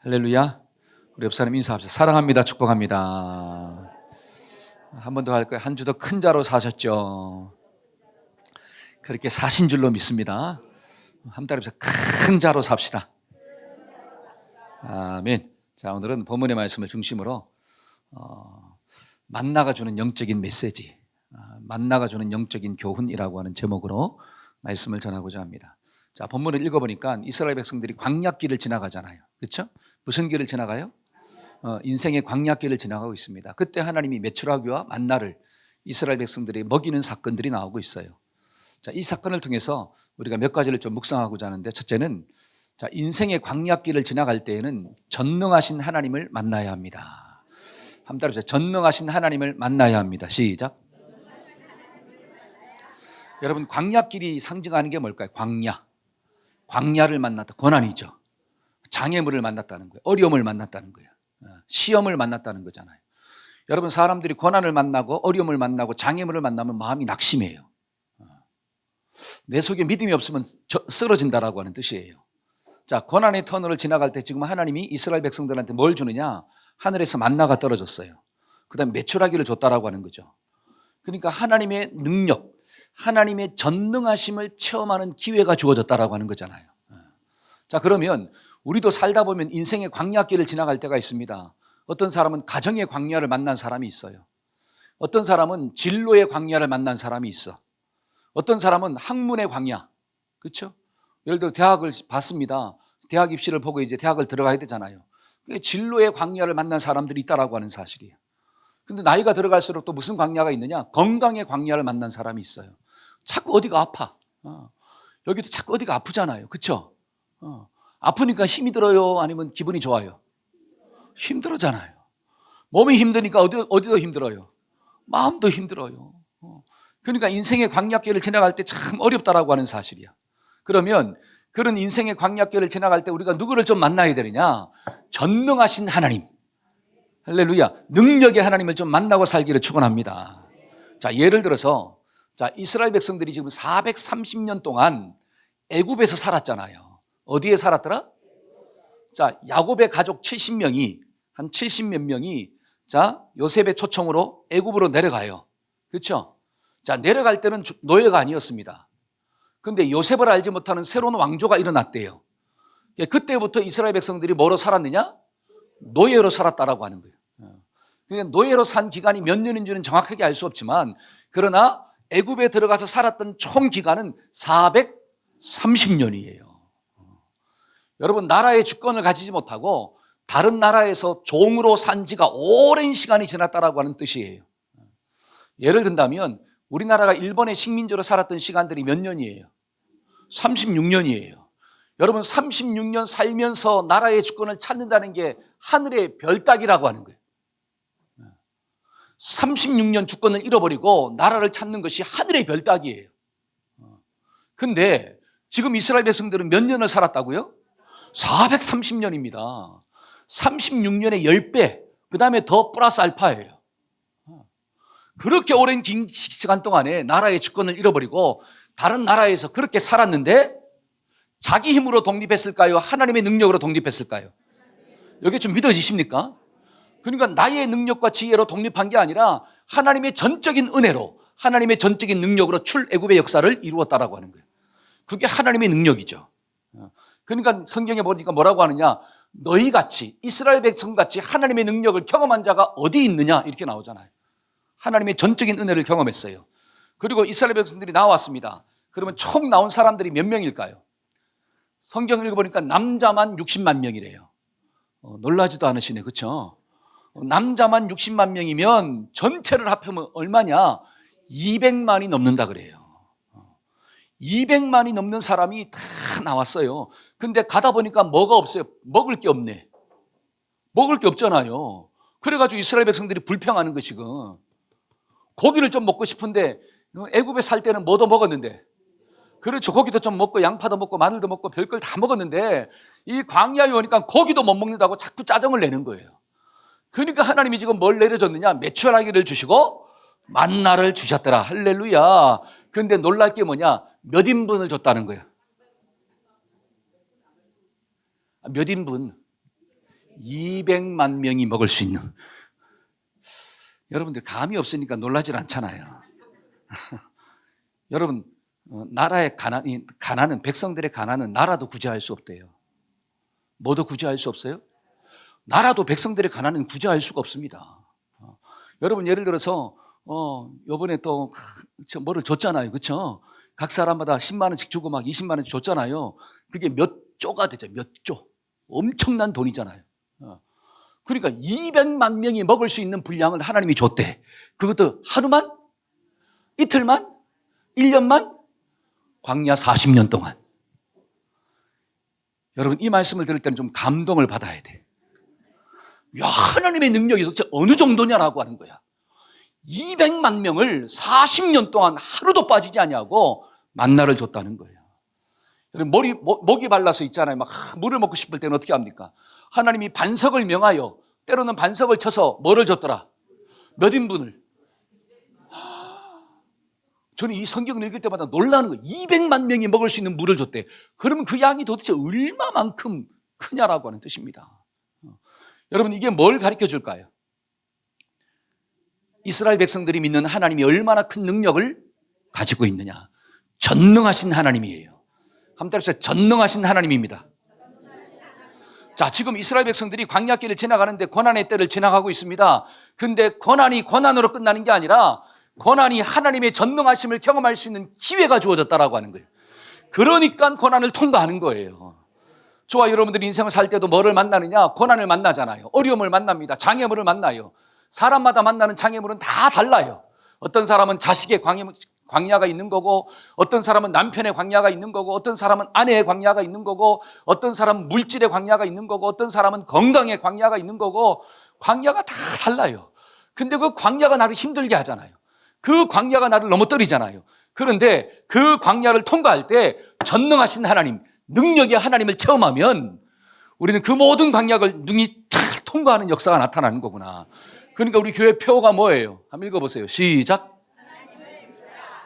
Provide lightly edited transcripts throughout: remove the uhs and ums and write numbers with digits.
할렐루야. 우리 옆 사람 인사합시다. 사랑합니다. 축복합니다. 한 번 더 할 거예요. 한 주 더 큰 자로 사셨죠. 그렇게 사신 줄로 믿습니다. 한 달에 큰 자로 삽시다. 아멘. 자, 오늘은 본문의 말씀을 중심으로 만나가 주는 영적인 메시지, 만나가 주는 영적인 교훈이라고 하는 제목으로 말씀을 전하고자 합니다. 자, 본문을 읽어보니까 이스라엘 백성들이 광야길을 지나가잖아요. 그렇죠? 무슨 길을 지나가요? 인생의 광야길을 지나가고 있습니다. 그때 하나님이 메추라기와 만나를 이스라엘 백성들이 먹이는 사건들이 나오고 있어요. 자, 이 사건을 통해서 우리가 몇 가지를 좀 묵상하고자 하는데, 첫째는 자, 인생의 광야길을 지나갈 때에는 전능하신 하나님을 만나야 합니다. 한번 따라해보세요. 전능하신 하나님을 만나야 합니다. 시작. 여러분, 광야길이 상징하는 게 뭘까요? 광야를 만났다. 고난이죠. 장애물을 만났다는 거예요. 어려움을 만났다는 거예요. 시험을 만났다는 거잖아요. 여러분, 사람들이 고난을 만나고 어려움을 만나고 장애물을 만나면 마음이 낙심해요. 내 속에 믿음이 없으면 쓰러진다라고 하는 뜻이에요. 자, 고난의 터널을 지나갈 때 지금 하나님이 이스라엘 백성들한테 뭘 주느냐? 하늘에서 만나가 떨어졌어요. 그 다음에 메추라기를 줬다라고 하는 거죠. 그러니까 하나님의 능력, 하나님의 전능하심을 체험하는 기회가 주어졌다라고 하는 거잖아요. 자, 그러면 우리도 살다 보면 인생의 광야길을 지나갈 때가 있습니다. 어떤 사람은 가정의 광야를 만난 사람이 있어요. 어떤 사람은 진로의 광야를 만난 사람이 있어. 어떤 사람은 학문의 광야, 그렇죠? 예를 들어 대학을 봤습니다. 대학 입시를 보고 이제 대학을 들어가야 되잖아요. 진로의 광야를 만난 사람들이 있다라고 하는 사실이에요. 근데 나이가 들어갈수록 또 무슨 광야가 있느냐? 건강의 광야를 만난 사람이 있어요. 자꾸 어디가 아파. 여기도 자꾸 어디가 아프잖아요. 그렇죠? 아프니까 힘이 들어요? 아니면 기분이 좋아요? 힘들어잖아요. 몸이 힘드니까 어디도 힘들어요? 마음도 힘들어요. 그러니까 인생의 광야길을 지나갈 때 참 어렵다라고 하는 사실이야. 그러면 그런 인생의 광야길을 지나갈 때 우리가 누구를 좀 만나야 되느냐? 전능하신 하나님, 할렐루야, 능력의 하나님을 좀 만나고 살기를 축원합니다. 자, 예를 들어서 자, 이스라엘 백성들이 지금 430년 동안 애굽에서 살았잖아요. 어디에 살았더라? 자, 야곱의 가족 70명이 한 70몇 명이 자, 요셉의 초청으로 애굽으로 내려가요. 그렇죠? 자, 내려갈 때는 노예가 아니었습니다. 근데 요셉을 알지 못하는 새로운 왕조가 일어났대요. 그때부터 이스라엘 백성들이 뭐로 살았느냐? 노예로 살았다라고 하는 거예요. 그러니까 노예로 산 기간이 몇 년인지는 정확하게 알 수 없지만, 그러나 애굽에 들어가서 살았던 총 기간은 430년이에요. 여러분, 나라의 주권을 가지지 못하고 다른 나라에서 종으로 산 지가 오랜 시간이 지났다라고 하는 뜻이에요. 예를 든다면 우리나라가 일본의 식민지로 살았던 시간들이 몇 년이에요? 36년이에요. 여러분, 36년 살면서 나라의 주권을 찾는다는 게 하늘의 별따기라고 하는 거예요. 36년 주권을 잃어버리고 나라를 찾는 것이 하늘의 별따기예요. 근데 지금 이스라엘 백성들은 몇 년을 살았다고요? 430년입니다. 36년의 10배, 그 다음에 더 플러스 알파예요. 그렇게 오랜 긴 시간 동안에 나라의 주권을 잃어버리고 다른 나라에서 그렇게 살았는데 자기 힘으로 독립했을까요? 하나님의 능력으로 독립했을까요? 이게 좀 믿어지십니까? 그러니까 나의 능력과 지혜로 독립한 게 아니라 하나님의 전적인 은혜로, 하나님의 전적인 능력으로 출애굽의 역사를 이루었다라고 하는 거예요. 그게 하나님의 능력이죠. 그러니까 성경에 보니까 뭐라고 하느냐? 너희같이, 이스라엘 백성같이 하나님의 능력을 경험한 자가 어디 있느냐? 이렇게 나오잖아요. 하나님의 전적인 은혜를 경험했어요. 그리고 이스라엘 백성들이 나왔습니다. 그러면 총 나온 사람들이 몇 명일까요? 성경을 읽어보니까 남자만 60만 명이래요. 놀라지도 않으시네, 그렇죠? 남자만 60만 명이면 전체를 합하면 얼마냐? 200만이 넘는다 그래요. 200만이 넘는 사람이 다 나왔어요. 근데 가다 보니까 뭐가 없어요? 먹을 게 없네. 먹을 게 없잖아요. 그래가지고 이스라엘 백성들이 불평하는 것이고, 고기를 좀 먹고 싶은데 애굽에 살 때는 뭐도 먹었는데, 그렇죠, 고기도 좀 먹고 양파도 먹고 마늘도 먹고 별걸 다 먹었는데 이 광야에 오니까 고기도 못 먹는다고 자꾸 짜증을 내는 거예요. 그러니까 하나님이 지금 뭘 내려줬느냐? 메추라기를 주시고 만나를 주셨더라. 할렐루야. 근데 놀랄 게 뭐냐? 몇 인분을 줬다는 거예요. 몇 인분? 200만 명이 먹을 수 있는. 여러분들 감이 없으니까 놀라질 않잖아요. 여러분, 나라의 가난은, 백성들의 가난은 나라도 구제할 수 없대요. 뭐도 구제할 수 없어요? 나라도 백성들의 가난은 구제할 수가 없습니다. 여러분, 예를 들어서 요번에 또 뭐를 줬잖아요. 그렇죠? 각 사람마다 10만 원씩 주고 막 20만 원씩 줬잖아요. 그게 몇 조가 되죠. 몇 조. 엄청난 돈이잖아요. 그러니까 200만 명이 먹을 수 있는 분량을 하나님이 줬대. 그것도 하루만? 이틀만? 1년만? 광야 40년 동안. 여러분, 이 말씀을 들을 때는 좀 감동을 받아야 돼. 야, 하나님의 능력이 도대체 어느 정도냐라고 하는 거야. 200만 명을 40년 동안 하루도 빠지지 아니하고 만나를 줬다는 거예요. 여러분, 목이 말라서 있잖아요. 막 물을 먹고 싶을 때는 어떻게 합니까? 하나님이 반석을 명하여, 때로는 반석을 쳐서 뭐를 줬더라? 몇 인분을? 저는 이 성경을 읽을 때마다 놀라는 거예요. 200만 명이 먹을 수 있는 물을 줬대. 그러면 그 양이 도대체 얼마만큼 크냐라고 하는 뜻입니다. 여러분, 이게 뭘 가르쳐 줄까요? 이스라엘 백성들이 믿는 하나님이 얼마나 큰 능력을 가지고 있느냐. 전능하신 하나님이에요. 한번 따라서 전능하신 하나님입니다. 자, 지금 이스라엘 백성들이 광야길을 지나가는데 고난의 때를 지나가고 있습니다. 근데 고난이 고난으로 끝나는 게 아니라 고난이 하나님의 전능하심을 경험할 수 있는 기회가 주어졌다라고 하는 거예요. 그러니까 고난을 통과하는 거예요. 저와 여러분들이 인생을 살 때도 뭐를 만나느냐? 고난을 만나잖아요. 어려움을 만납니다. 장애물을 만나요. 사람마다 만나는 장애물은 다 달라요. 어떤 사람은 자식의 광야가 있는 거고, 어떤 사람은 남편의 광야가 있는 거고, 어떤 사람은 아내의 광야가 있는 거고, 어떤 사람은 물질의 광야가 있는 거고, 어떤 사람은 건강의 광야가 있는 거고, 광야가 다 달라요. 근데 그 광야가 나를 힘들게 하잖아요. 그 광야가 나를 넘어뜨리잖아요. 그런데 그 광야를 통과할 때 전능하신 하나님, 능력의 하나님을 체험하면 우리는 그 모든 광야를 능히 잘 통과하는 역사가 나타나는 거구나. 그러니까 우리 교회 표어가 뭐예요? 한번 읽어보세요. 시작.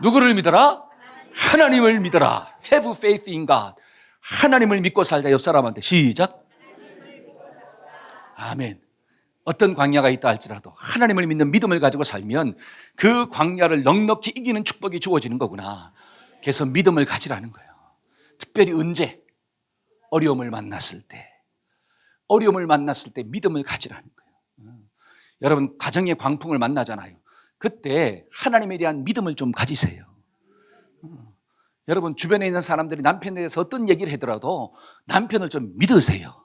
누구를 믿어라? 하나님을 믿어라. Have faith in God. 하나님을 믿고 살자. 옆 사람한테 시작. 아멘. 어떤 광야가 있다 할지라도 하나님을 믿는 믿음을 가지고 살면 그 광야를 넉넉히 이기는 축복이 주어지는 거구나. 그래서 믿음을 가지라는 거예요. 특별히 언제? 어려움을 만났을 때. 어려움을 만났을 때 믿음을 가지라는 거예요. 여러분, 가정의 광풍을 만나잖아요. 그때 하나님에 대한 믿음을 좀 가지세요. 여러분, 주변에 있는 사람들이 남편에 대해서 어떤 얘기를 하더라도 남편을 좀 믿으세요.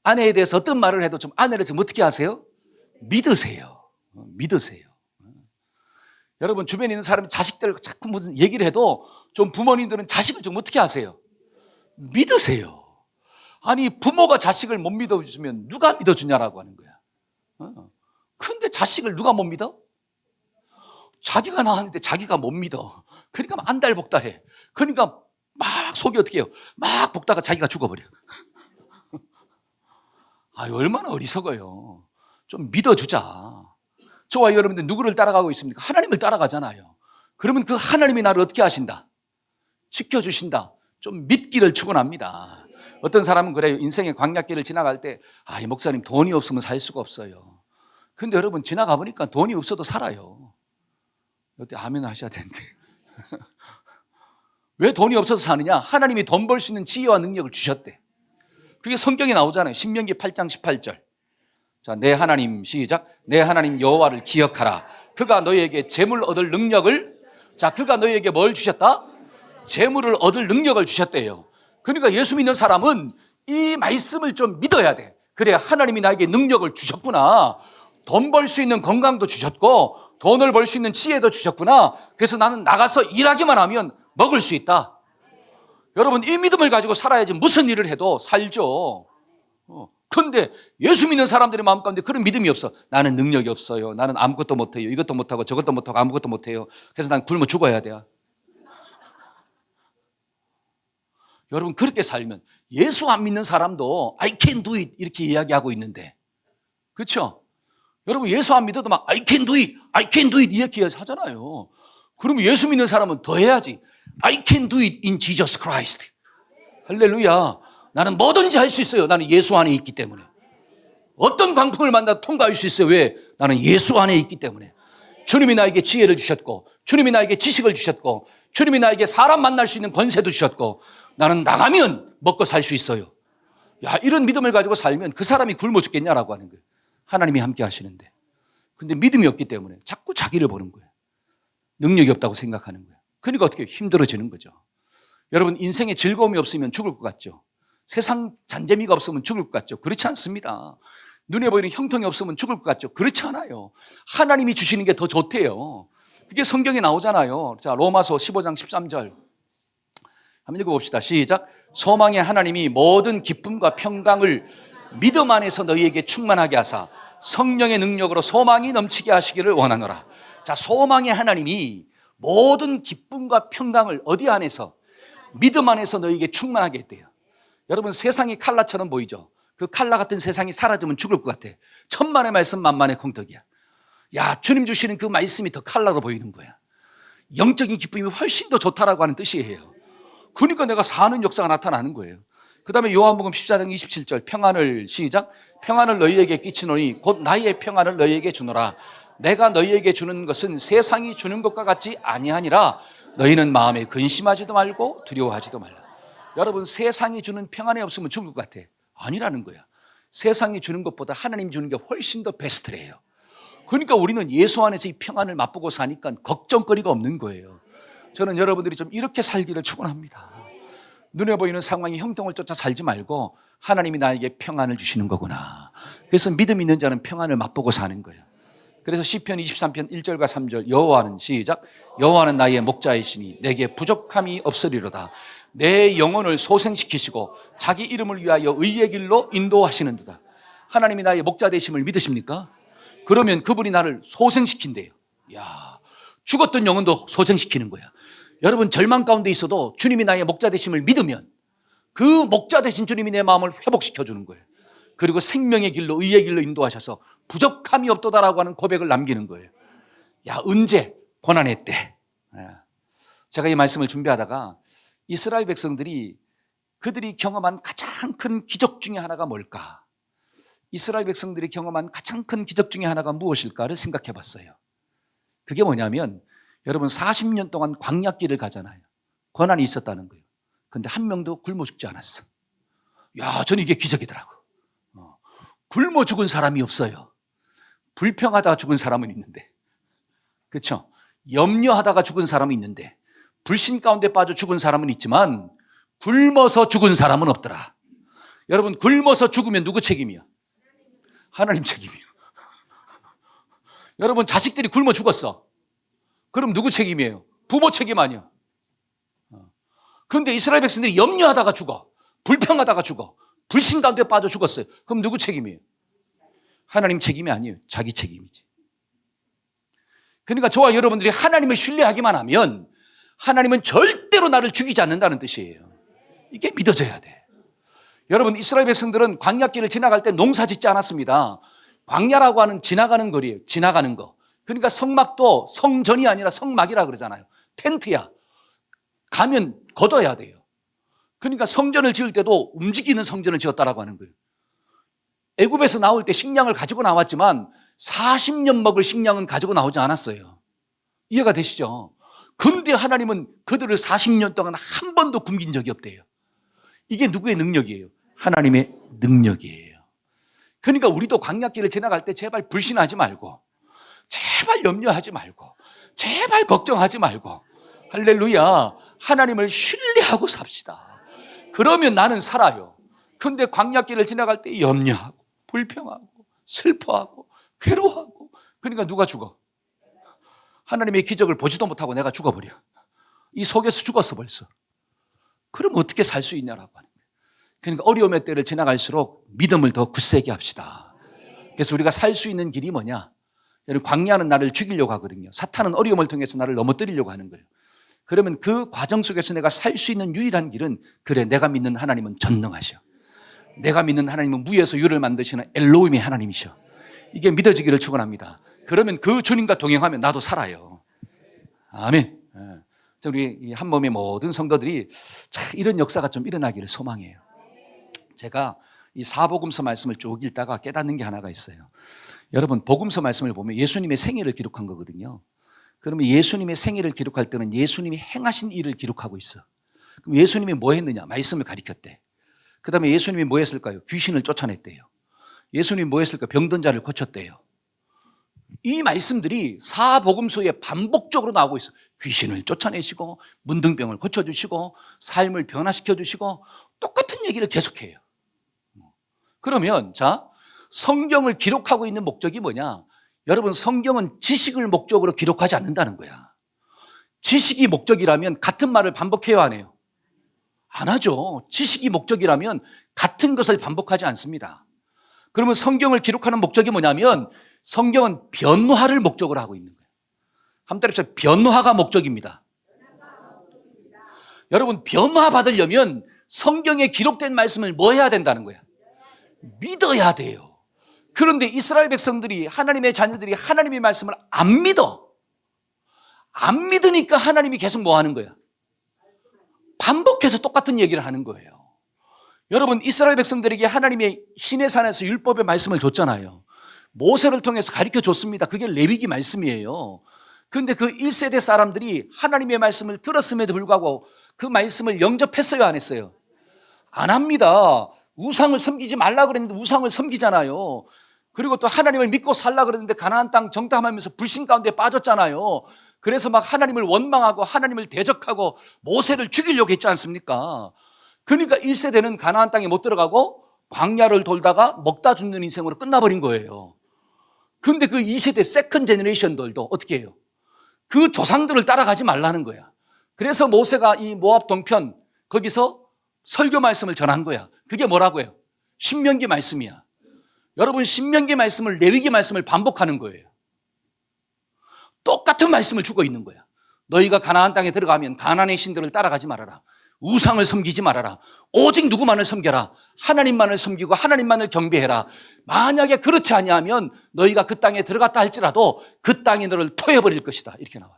아내에 대해서 어떤 말을 해도 좀 아내를 좀 어떻게 하세요? 믿으세요. 믿으세요. 여러분, 주변에 있는 사람이 자식들 자꾸 무슨 얘기를 해도 좀 부모님들은 자식을 좀 어떻게 하세요? 믿으세요. 아니, 부모가 자식을 못 믿어주면 누가 믿어주냐라고 하는 거야. 근데 자식을 누가 못 믿어? 자기가 낳았는데 자기가 못 믿어. 그러니까 안달복달해. 그러니까 막 속이 어떻게 해요? 막 볶다가 자기가 죽어버려. 얼마나 어리석어요. 좀 믿어주자. 저와 여러분들 누구를 따라가고 있습니까? 하나님을 따라가잖아요. 그러면 그 하나님이 나를 어떻게 하신다? 지켜주신다. 좀 믿기를 축원합니다. 어떤 사람은 그래요. 인생의 광야길을 지나갈 때 이 목사님 돈이 없으면 살 수가 없어요. 근데 여러분, 지나가 보니까 돈이 없어도 살아요. 이때 아멘 하셔야 되는데. 왜 돈이 없어서 사느냐? 하나님이 돈 벌 수 있는 지혜와 능력을 주셨대. 그게 성경에 나오잖아요. 신명기 8장 18절. 자, 내 하나님, 시작. 내 하나님 여호와를 기억하라. 그가 너희에게 재물 얻을 능력을, 자, 그가 너희에게 뭘 주셨다? 재물을 얻을 능력을 주셨대요. 그러니까 예수 믿는 사람은 이 말씀을 좀 믿어야 돼. 그래, 하나님이 나에게 능력을 주셨구나. 돈 벌 수 있는 건강도 주셨고 돈을 벌 수 있는 지혜도 주셨구나. 그래서 나는 나가서 일하기만 하면 먹을 수 있다. 여러분, 이 믿음을 가지고 살아야지 무슨 일을 해도 살죠. 그런데 예수 믿는 사람들의 마음 가운데 그런 믿음이 없어. 나는 능력이 없어요. 나는 아무것도 못해요. 이것도 못하고 저것도 못하고 아무것도 못해요. 그래서 난 굶어 죽어야 돼요. 여러분, 그렇게 살면 예수 안 믿는 사람도 I can do it 이렇게 이야기하고 있는데, 그렇죠? 여러분, 예수 안 믿어도 막 I can do it, I can do it 이렇게 하잖아요. 그러면 예수 믿는 사람은 더 해야지. I can do it in Jesus Christ. 할렐루야. 나는 뭐든지 할 수 있어요. 나는 예수 안에 있기 때문에. 어떤 광풍을 만나도 통과할 수 있어요. 왜? 나는 예수 안에 있기 때문에. 주님이 나에게 지혜를 주셨고, 주님이 나에게 지식을 주셨고, 주님이 나에게 사람 만날 수 있는 권세도 주셨고, 나는 나가면 먹고 살 수 있어요. 야, 이런 믿음을 가지고 살면 그 사람이 굶어 죽겠냐라고 하는 거예요. 하나님이 함께 하시는데. 근데 믿음이 없기 때문에 자꾸 자기를 보는 거예요. 능력이 없다고 생각하는 거예요. 그러니까 어떻게 힘들어지는 거죠. 여러분, 인생에 즐거움이 없으면 죽을 것 같죠. 세상 잔재미가 없으면 죽을 것 같죠. 그렇지 않습니다. 눈에 보이는 형통이 없으면 죽을 것 같죠. 그렇지 않아요. 하나님이 주시는 게 더 좋대요. 그게 성경에 나오잖아요. 자, 로마서 15장 13절 한번 읽어봅시다. 시작. 소망의 하나님이 모든 기쁨과 평강을 믿음 안에서 너희에게 충만하게 하사 성령의 능력으로 소망이 넘치게 하시기를 원하노라. 자, 소망의 하나님이 모든 기쁨과 평강을 어디 안에서? 믿음 안에서 너희에게 충만하게 했대요. 여러분, 세상이 칼라처럼 보이죠? 그 칼라 같은 세상이 사라지면 죽을 것 같아. 천만의 말씀 만만의 콩떡이야. 야, 주님 주시는 그 말씀이 더 칼라로 보이는 거야. 영적인 기쁨이 훨씬 더 좋다라고 하는 뜻이에요. 그러니까 내가 사는 역사가 나타나는 거예요. 그 다음에 요한복음 14장 27절 평안을 시작. 평안을 너희에게 끼치노니 곧 나의 평안을 너희에게 주노라. 내가 너희에게 주는 것은 세상이 주는 것과 같지 아니하니라. 너희는 마음에 근심하지도 말고 두려워하지도 말라. 여러분, 세상이 주는 평안이 없으면 죽을 것 같아. 아니라는 거야. 세상이 주는 것보다 하나님 주는 게 훨씬 더 베스트래요. 그러니까 우리는 예수 안에서 이 평안을 맛보고 사니까 걱정거리가 없는 거예요. 저는 여러분들이 좀 이렇게 살기를 축원합니다. 눈에 보이는 상황이 형통을 쫓아 살지 말고 하나님이 나에게 평안을 주시는 거구나. 그래서 믿음 있는 자는 평안을 맛보고 사는 거예요. 그래서 시편 23편 1절과 3절 여호와는 시작. 여호와는 나의 목자이시니 내게 부족함이 없으리로다. 내 영혼을 소생시키시고 자기 이름을 위하여 의의 길로 인도하시는도다. 하나님이 나의 목자 되심을 믿으십니까? 그러면 그분이 나를 소생시킨대요. 야, 죽었던 영혼도 소생시키는 거야. 여러분, 절망 가운데 있어도 주님이 나의 목자 되심을 믿으면 그 목자 되신 주님이 내 마음을 회복시켜 주는 거예요. 그리고 생명의 길로 의의 길로 인도하셔서 부족함이 없도다라고 하는 고백을 남기는 거예요. 야, 언제? 고난의 때. 제가 이 말씀을 준비하다가 이스라엘 백성들이 그들이 경험한 가장 큰 기적 중에 하나가 뭘까? 이스라엘 백성들이 경험한 가장 큰 기적 중에 하나가 무엇일까를 생각해 봤어요. 그게 뭐냐면 여러분, 40년 동안 광야길을 가잖아요. 고난이 있었다는 거예요. 근데 한 명도 굶어 죽지 않았어. 야, 저는 이게 기적이더라고. 굶어 죽은 사람이 없어요. 불평하다가 죽은 사람은 있는데, 그렇죠? 염려하다가 죽은 사람은 있는데, 불신 가운데 빠져 죽은 사람은 있지만 굶어서 죽은 사람은 없더라. 여러분, 굶어서 죽으면 누구 책임이야? 하나님 책임이요. 여러분, 자식들이 굶어 죽었어. 그럼 누구 책임이에요? 부모 책임 아니야. 그런데 이스라엘 백성들이 염려하다가 죽어. 불평하다가 죽어. 불신 가운데 빠져 죽었어요. 그럼 누구 책임이에요? 하나님 책임이 아니에요. 자기 책임이지. 그러니까 저와 여러분들이 하나님을 신뢰하기만 하면 하나님은 절대로 나를 죽이지 않는다는 뜻이에요. 이게 믿어져야 돼. 여러분, 이스라엘 백성들은 광야길을 지나갈 때 농사 짓지 않았습니다. 광야라고 하는 지나가는 거리예요. 지나가는 거. 그러니까 성막도 성전이 아니라 성막이라 그러잖아요. 텐트야. 가면 걷어야 돼요. 그러니까 성전을 지을 때도 움직이는 성전을 지었다라고 하는 거예요. 애굽에서 나올 때 식량을 가지고 나왔지만 40년 먹을 식량은 가지고 나오지 않았어요. 이해가 되시죠? 근데 하나님은 그들을 40년 동안 한 번도 굶긴 적이 없대요. 이게 누구의 능력이에요? 하나님의 능력이에요. 그러니까 우리도 광야길을 지나갈 때 제발 불신하지 말고, 제발 염려하지 말고, 제발 걱정하지 말고, 할렐루야, 하나님을 신뢰하고 삽시다. 그러면 나는 살아요. 근데 광야길을 지나갈 때 염려하고 불평하고 슬퍼하고 괴로워하고, 그러니까 누가 죽어? 하나님의 기적을 보지도 못하고 내가 죽어버려. 이 속에서 죽었어 벌써. 그럼 어떻게 살 수 있냐라고 하는 거예요. 그러니까 어려움의 때를 지나갈수록 믿음을 더 굳세게 합시다. 그래서 우리가 살 수 있는 길이 뭐냐? 여러분, 광야는 나를 죽이려고 하거든요. 사탄은 어려움을 통해서 나를 넘어뜨리려고 하는 거예요. 그러면 그 과정 속에서 내가 살 수 있는 유일한 길은, 그래, 내가 믿는 하나님은 전능하셔. 내가 믿는 하나님은 무에서 유를 만드시는 엘로힘의 하나님이셔. 이게 믿어지기를 축원합니다. 그러면 그 주님과 동행하면 나도 살아요. 아멘. 우리 한 몸의 모든 성도들이 참 이런 역사가 좀 일어나기를 소망해요. 제가 이 사복음서 말씀을 쭉 읽다가 깨닫는 게 하나가 있어요. 여러분, 복음서 말씀을 보면 예수님의 생애를 기록한 거거든요. 그러면 예수님의 생애를 기록할 때는 예수님이 행하신 일을 기록하고 있어. 그럼 예수님이 뭐 했느냐? 말씀을 가리켰대. 그 다음에 예수님이 뭐 했을까요? 귀신을 쫓아냈대요. 예수님이 뭐 했을까요? 병든 자를 고쳤대요. 이 말씀들이 사복음서에 반복적으로 나오고 있어. 귀신을 쫓아내시고 문둥병을 고쳐주시고 삶을 변화시켜주시고 똑같은 얘기를 계속해요. 그러면 자, 성경을 기록하고 있는 목적이 뭐냐? 여러분, 성경은 지식을 목적으로 기록하지 않는다는 거야. 지식이 목적이라면 같은 말을 반복해요, 안 해요? 안 하죠. 지식이 목적이라면 같은 것을 반복하지 않습니다. 그러면 성경을 기록하는 목적이 뭐냐면 성경은 변화를 목적으로 하고 있는 거예요. 한번 따라해보세요. 변화가 목적입니다. 여러분, 변화 받으려면 성경에 기록된 말씀을 뭐 해야 된다는 거야? 믿어야 돼요. 그런데 이스라엘 백성들이, 하나님의 자녀들이 하나님의 말씀을 안 믿어. 안 믿으니까 하나님이 계속 뭐 하는 거야? 반복해서 똑같은 얘기를 하는 거예요. 여러분, 이스라엘 백성들에게 하나님의 시내산에서 율법의 말씀을 줬잖아요. 모세를 통해서 가르쳐 줬습니다. 그게 레위기 말씀이에요. 그런데 그 1세대 사람들이 하나님의 말씀을 들었음에도 불구하고 그 말씀을 영접했어요, 안 했어요? 안 합니다. 우상을 섬기지 말라 그랬는데 우상을 섬기잖아요. 그리고 또 하나님을 믿고 살라 그랬는데 가나안 땅 정탐하면서 불신 가운데 빠졌잖아요. 그래서 막 하나님을 원망하고 하나님을 대적하고 모세를 죽이려고 했지 않습니까? 그러니까 1세대는 가나안 땅에 못 들어가고 광야를 돌다가 먹다 죽는 인생으로 끝나버린 거예요. 그런데 그 2세대 세컨 제너레이션들도 어떻게 해요? 그 조상들을 따라가지 말라는 거야. 그래서 모세가 이 모압 동편 거기서 설교 말씀을 전한 거야. 그게 뭐라고요? 신명기 말씀이야. 여러분, 신명기 말씀을, 레위기 말씀을 반복하는 거예요. 똑같은 말씀을 주고 있는 거야. 너희가 가나안 땅에 들어가면 가나안의 신들을 따라가지 말아라. 우상을 섬기지 말아라. 오직 누구만을 섬겨라. 하나님만을 섬기고 하나님만을 경배해라. 만약에 그렇지 아니하면 너희가 그 땅에 들어갔다 할지라도 그 땅이 너를 토해버릴 것이다. 이렇게 나와요.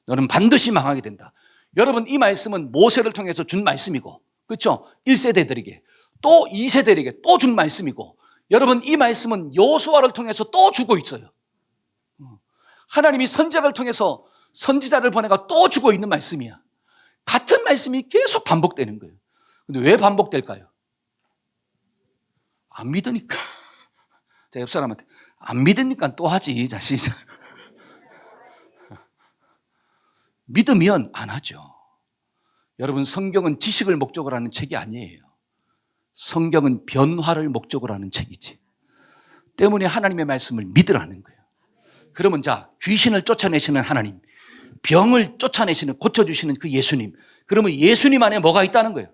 너는 반드시 망하게 된다. 여러분, 이 말씀은 모세를 통해서 준 말씀이고, 그렇죠? 1세대들에게 또 2세대들에게 또 준 말씀이고, 여러분, 이 말씀은 여호수아를 통해서 또 주고 있어요. 하나님이 선지자를 통해서 선지자를 보내가 또 주고 있는 말씀이야. 같은 말씀이 계속 반복되는 거예요. 근데 왜 반복될까요? 안 믿으니까. 자, 옆 사람한테 안 믿으니까 또 하지, 자식. 믿으면 안 하죠. 여러분, 성경은 지식을 목적으로 하는 책이 아니에요. 성경은 변화를 목적으로 하는 책이지. 때문에 하나님의 말씀을 믿으라는 거예요. 그러면 자, 귀신을 쫓아내시는 하나님, 병을 쫓아내시는, 고쳐주시는 그 예수님, 그러면 예수님 안에 뭐가 있다는 거예요?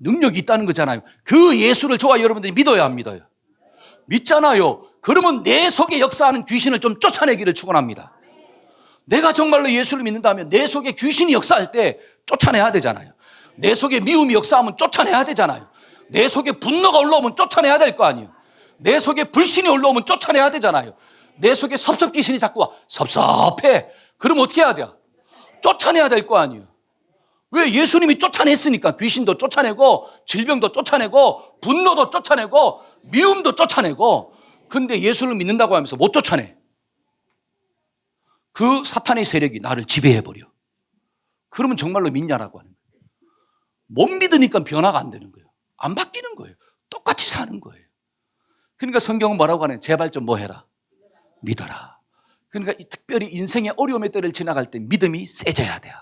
능력이 있다는 거잖아요. 그 예수를 저와 여러분들이 믿어야 안 믿어요? 믿잖아요. 그러면 내 속에 역사하는 귀신을 좀 쫓아내기를 축원합니다. 내가 정말로 예수를 믿는다면 내 속에 귀신이 역사할 때 쫓아내야 되잖아요. 내 속에 미움이 역사하면 쫓아내야 되잖아요. 내 속에 분노가 올라오면 쫓아내야 될 거 아니에요. 내 속에 불신이 올라오면 쫓아내야 되잖아요. 내 속에 섭섭귀신이 자꾸 와. 섭섭해. 그럼 어떻게 해야 돼요? 쫓아내야 될 거 아니에요. 왜? 예수님이 쫓아냈으니까. 귀신도 쫓아내고 질병도 쫓아내고 분노도 쫓아내고 미움도 쫓아내고. 근데 예수를 믿는다고 하면서 못 쫓아내. 그 사탄의 세력이 나를 지배해버려. 그러면 정말로 믿냐라고 하는 거예요. 못 믿으니까 변화가 안 되는 거예요. 안 바뀌는 거예요. 똑같이 사는 거예요. 그러니까 성경은 뭐라고 하냐? 제발 좀 뭐 해라? 믿어라. 그러니까 특별히 인생의 어려움의 때를 지나갈 때 믿음이 세져야 돼요.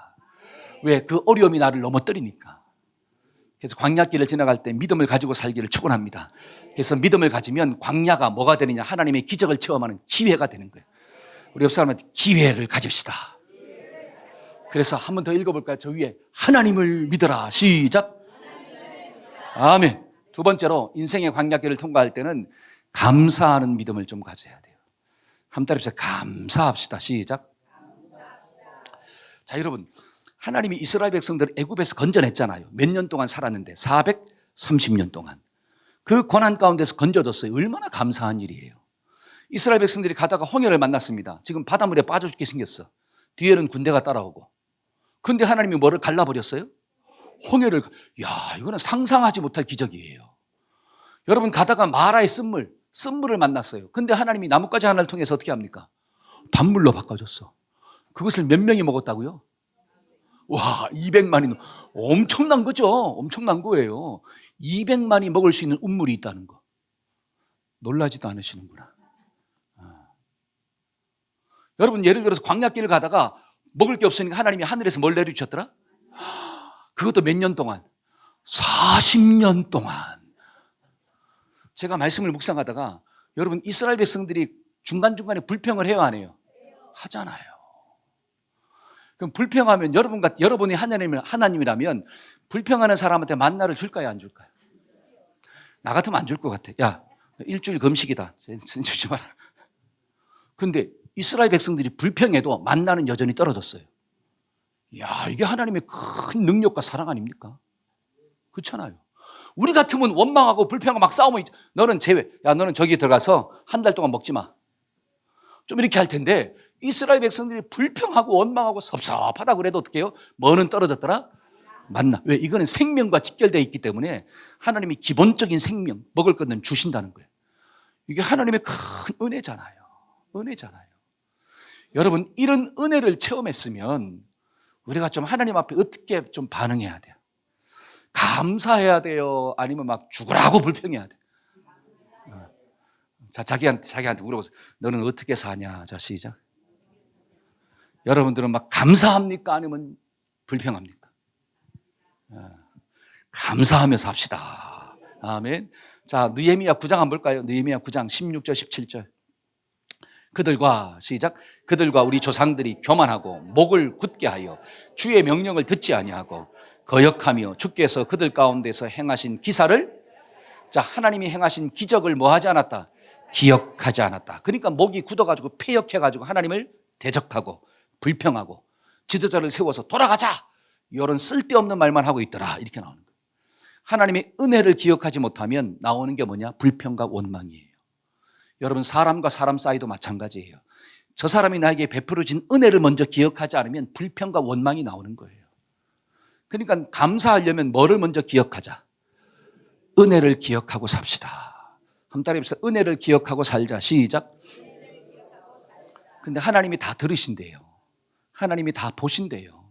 왜? 그 어려움이 나를 넘어뜨리니까. 그래서 광야길을 지나갈 때 믿음을 가지고 살기를 축원합니다. 그래서 믿음을 가지면 광야가 뭐가 되느냐? 하나님의 기적을 체험하는 기회가 되는 거예요. 우리 옆 사람한테 기회를 가집시다. 그래서 한 번 더 읽어볼까요? 저 위에 하나님을 믿어라. 시작. 아멘. 두 번째로 인생의 광야길을 통과할 때는 감사하는 믿음을 좀 가져야 돼요. 한 번 따라합시다. 감사합시다. 시작. 자, 여러분, 하나님이 이스라엘 백성들을 애굽에서 건져냈잖아요. 몇 년 동안 살았는데 430년 동안 그 고난 가운데서 건져줬어요. 얼마나 감사한 일이에요. 이스라엘 백성들이 가다가 홍해를 만났습니다. 지금 바닷물에 빠져 죽게 생겼어. 뒤에는 군대가 따라오고. 근데 하나님이 뭐를 갈라버렸어요? 홍해를, 이거는 상상하지 못할 기적이에요. 여러분 가다가 마라의 쓴물을 만났어요. 근데 하나님이 나뭇가지 하나를 통해서 어떻게 합니까? 단물로 바꿔줬어. 그것을 몇 명이 먹었다고요? 와, 200만이. 엄청난 거죠. 엄청난 거예요. 200만이 먹을 수 있는 운물이 있다는 거. 놀라지도 않으시는구나. 여러분 예를 들어서 광야길을 가다가 먹을 게 없으니까 하나님이 하늘에서 뭘 내려주셨더라? 그것도 몇 년 동안? 40년 동안. 제가 말씀을 묵상하다가 여러분 이스라엘 백성들이 중간중간에 불평을 해요 안 해요? 하잖아요. 그럼 불평하면 여러분이 하나님이라면 불평하는 사람한테 만나를 줄까요 안 줄까요? 나 같으면 안 줄 것 같아. 야, 일주일 금식이다. 주지 마라. 근데 이스라엘 백성들이 불평해도 만나는 여전히 떨어졌어요. 이게 하나님의 큰 능력과 사랑 아닙니까? 그렇잖아요. 우리 같으면 원망하고 불평하고 막 싸우면 너는 제외. 너는 저기 들어가서 한 달 동안 먹지 마. 좀 이렇게 할 텐데 이스라엘 백성들이 불평하고 원망하고 섭섭하다고 그래도 어떻게 해요? 뭐는 떨어졌더라? 만나. 왜? 이거는 생명과 직결되어 있기 때문에 하나님이 기본적인 생명, 먹을 것은 주신다는 거예요. 이게 하나님의 큰 은혜잖아요. 은혜잖아요. 여러분 이런 은혜를 체험했으면 우리가 좀 하나님 앞에 어떻게 좀 반응해야 돼요? 감사해야 돼요? 아니면 막 죽으라고 불평해야 돼요? 자, 자기한테 물어보세요. 너는 어떻게 사냐? 자, 시작. 여러분들은 막 감사합니까? 아니면 불평합니까? 감사하며 삽시다. 아멘. 자, 느헤미야 9장 한번 볼까요? 느헤미야 9장 16절 17절. 그들과 우리 조상들이 교만하고 목을 굳게 하여 주의 명령을 듣지 아니하고 거역하며 주께서 그들 가운데서 행하신 기사를, 자, 하나님이 행하신 기적을 뭐 하지 않았다? 기억하지 않았다. 그러니까 목이 굳어가지고 폐역해가지고 하나님을 대적하고 불평하고 지도자를 세워서 돌아가자, 이런 쓸데없는 말만 하고 있더라, 이렇게 나오는 거예요. 하나님의 은혜를 기억하지 못하면 나오는 게 뭐냐? 불평과 원망이에요. 여러분 사람과 사람 사이도 마찬가지예요. 저 사람이 나에게 베풀어진 은혜를 먼저 기억하지 않으면 불평과 원망이 나오는 거예요. 그러니까 감사하려면 뭐를 먼저 기억하자? 은혜를 기억하고 삽시다. 한 달에 비해서 은혜를 기억하고 살자. 시작. 근데 하나님이 다 들으신대요. 하나님이 다 보신대요.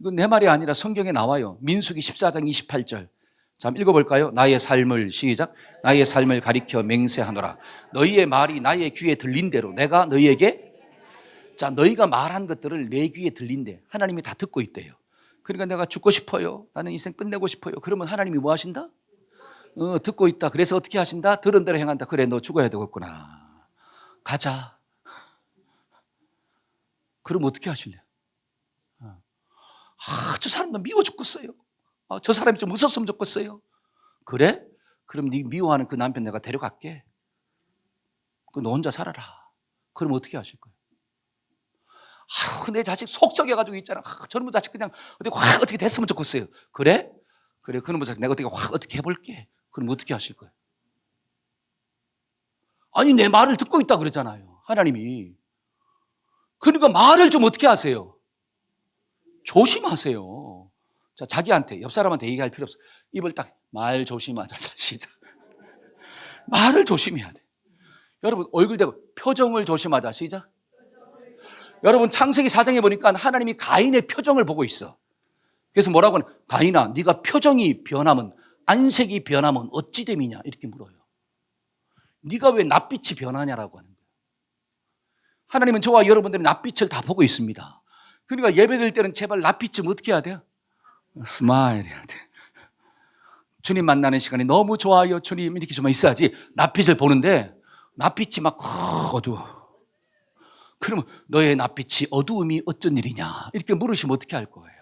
이건 내 말이 아니라 성경에 나와요. 민수기 14장 28절. 자, 한번 읽어볼까요? 나의 삶을, 시작. 나의 삶을 가리켜 맹세하노라. 너희의 말이 나의 귀에 들린 대로 내가 너희에게, 자, 너희가 말한 것들을 내 귀에 들린대. 하나님이 다 듣고 있대요. 그러니까 내가 죽고 싶어요. 나는 인생 끝내고 싶어요. 그러면 하나님이 뭐 하신다? 듣고 있다. 그래서 어떻게 하신다? 들은 대로 행한다. 그래, 너 죽어야 되겠구나. 가자. 그럼 어떻게 하실래요? 저 사람 나 미워 죽겠어요. 저 사람이 좀 웃었으면 좋겠어요. 그래? 그럼 네 미워하는 그 남편 내가 데려갈게. 너 혼자 살아라. 그럼 어떻게 하실 거예요? 내 자식 속 썩여가지고 있잖아. 젊은 자식 그냥 어떻게 됐으면 좋겠어요. 그래? 그래, 그놈의 자식 내가 어떻게 해볼게. 그럼 어떻게 하실 거예요? 아니, 내 말을 듣고 있다 그러잖아요, 하나님이. 그러니까 말을 좀 어떻게 하세요? 조심하세요. 자, 자기한테, 옆 사람한테 얘기할 필요 없어. 입을 딱, 말 조심하자. 자, 시작. 말을 조심해야 돼. 여러분, 얼굴 대고 표정을 조심하자. 시작. 여러분, 창세기 4장에 보니까 하나님이 가인의 표정을 보고 있어. 그래서 뭐라고 하냐? 가인아, 네가 표정이 변하면, 안색이 변하면 어찌 됨이냐? 이렇게 물어요. 네가 왜 낯빛이 변하냐라고 하는 거예요. 하나님은 저와 여러분들의 낯빛을 다 보고 있습니다. 그러니까 예배 드릴 때는 제발 낯빛 좀 어떻게 해야 돼요? 스마일 해야 돼. 주님 만나는 시간이 너무 좋아요, 주님, 이렇게 좀 있어야지. 낯빛을 보는데 낯빛이 막 어두워. 그러면 너의 낯빛이 어두움이 어쩐 일이냐, 이렇게 물으시면 어떻게 할 거예요?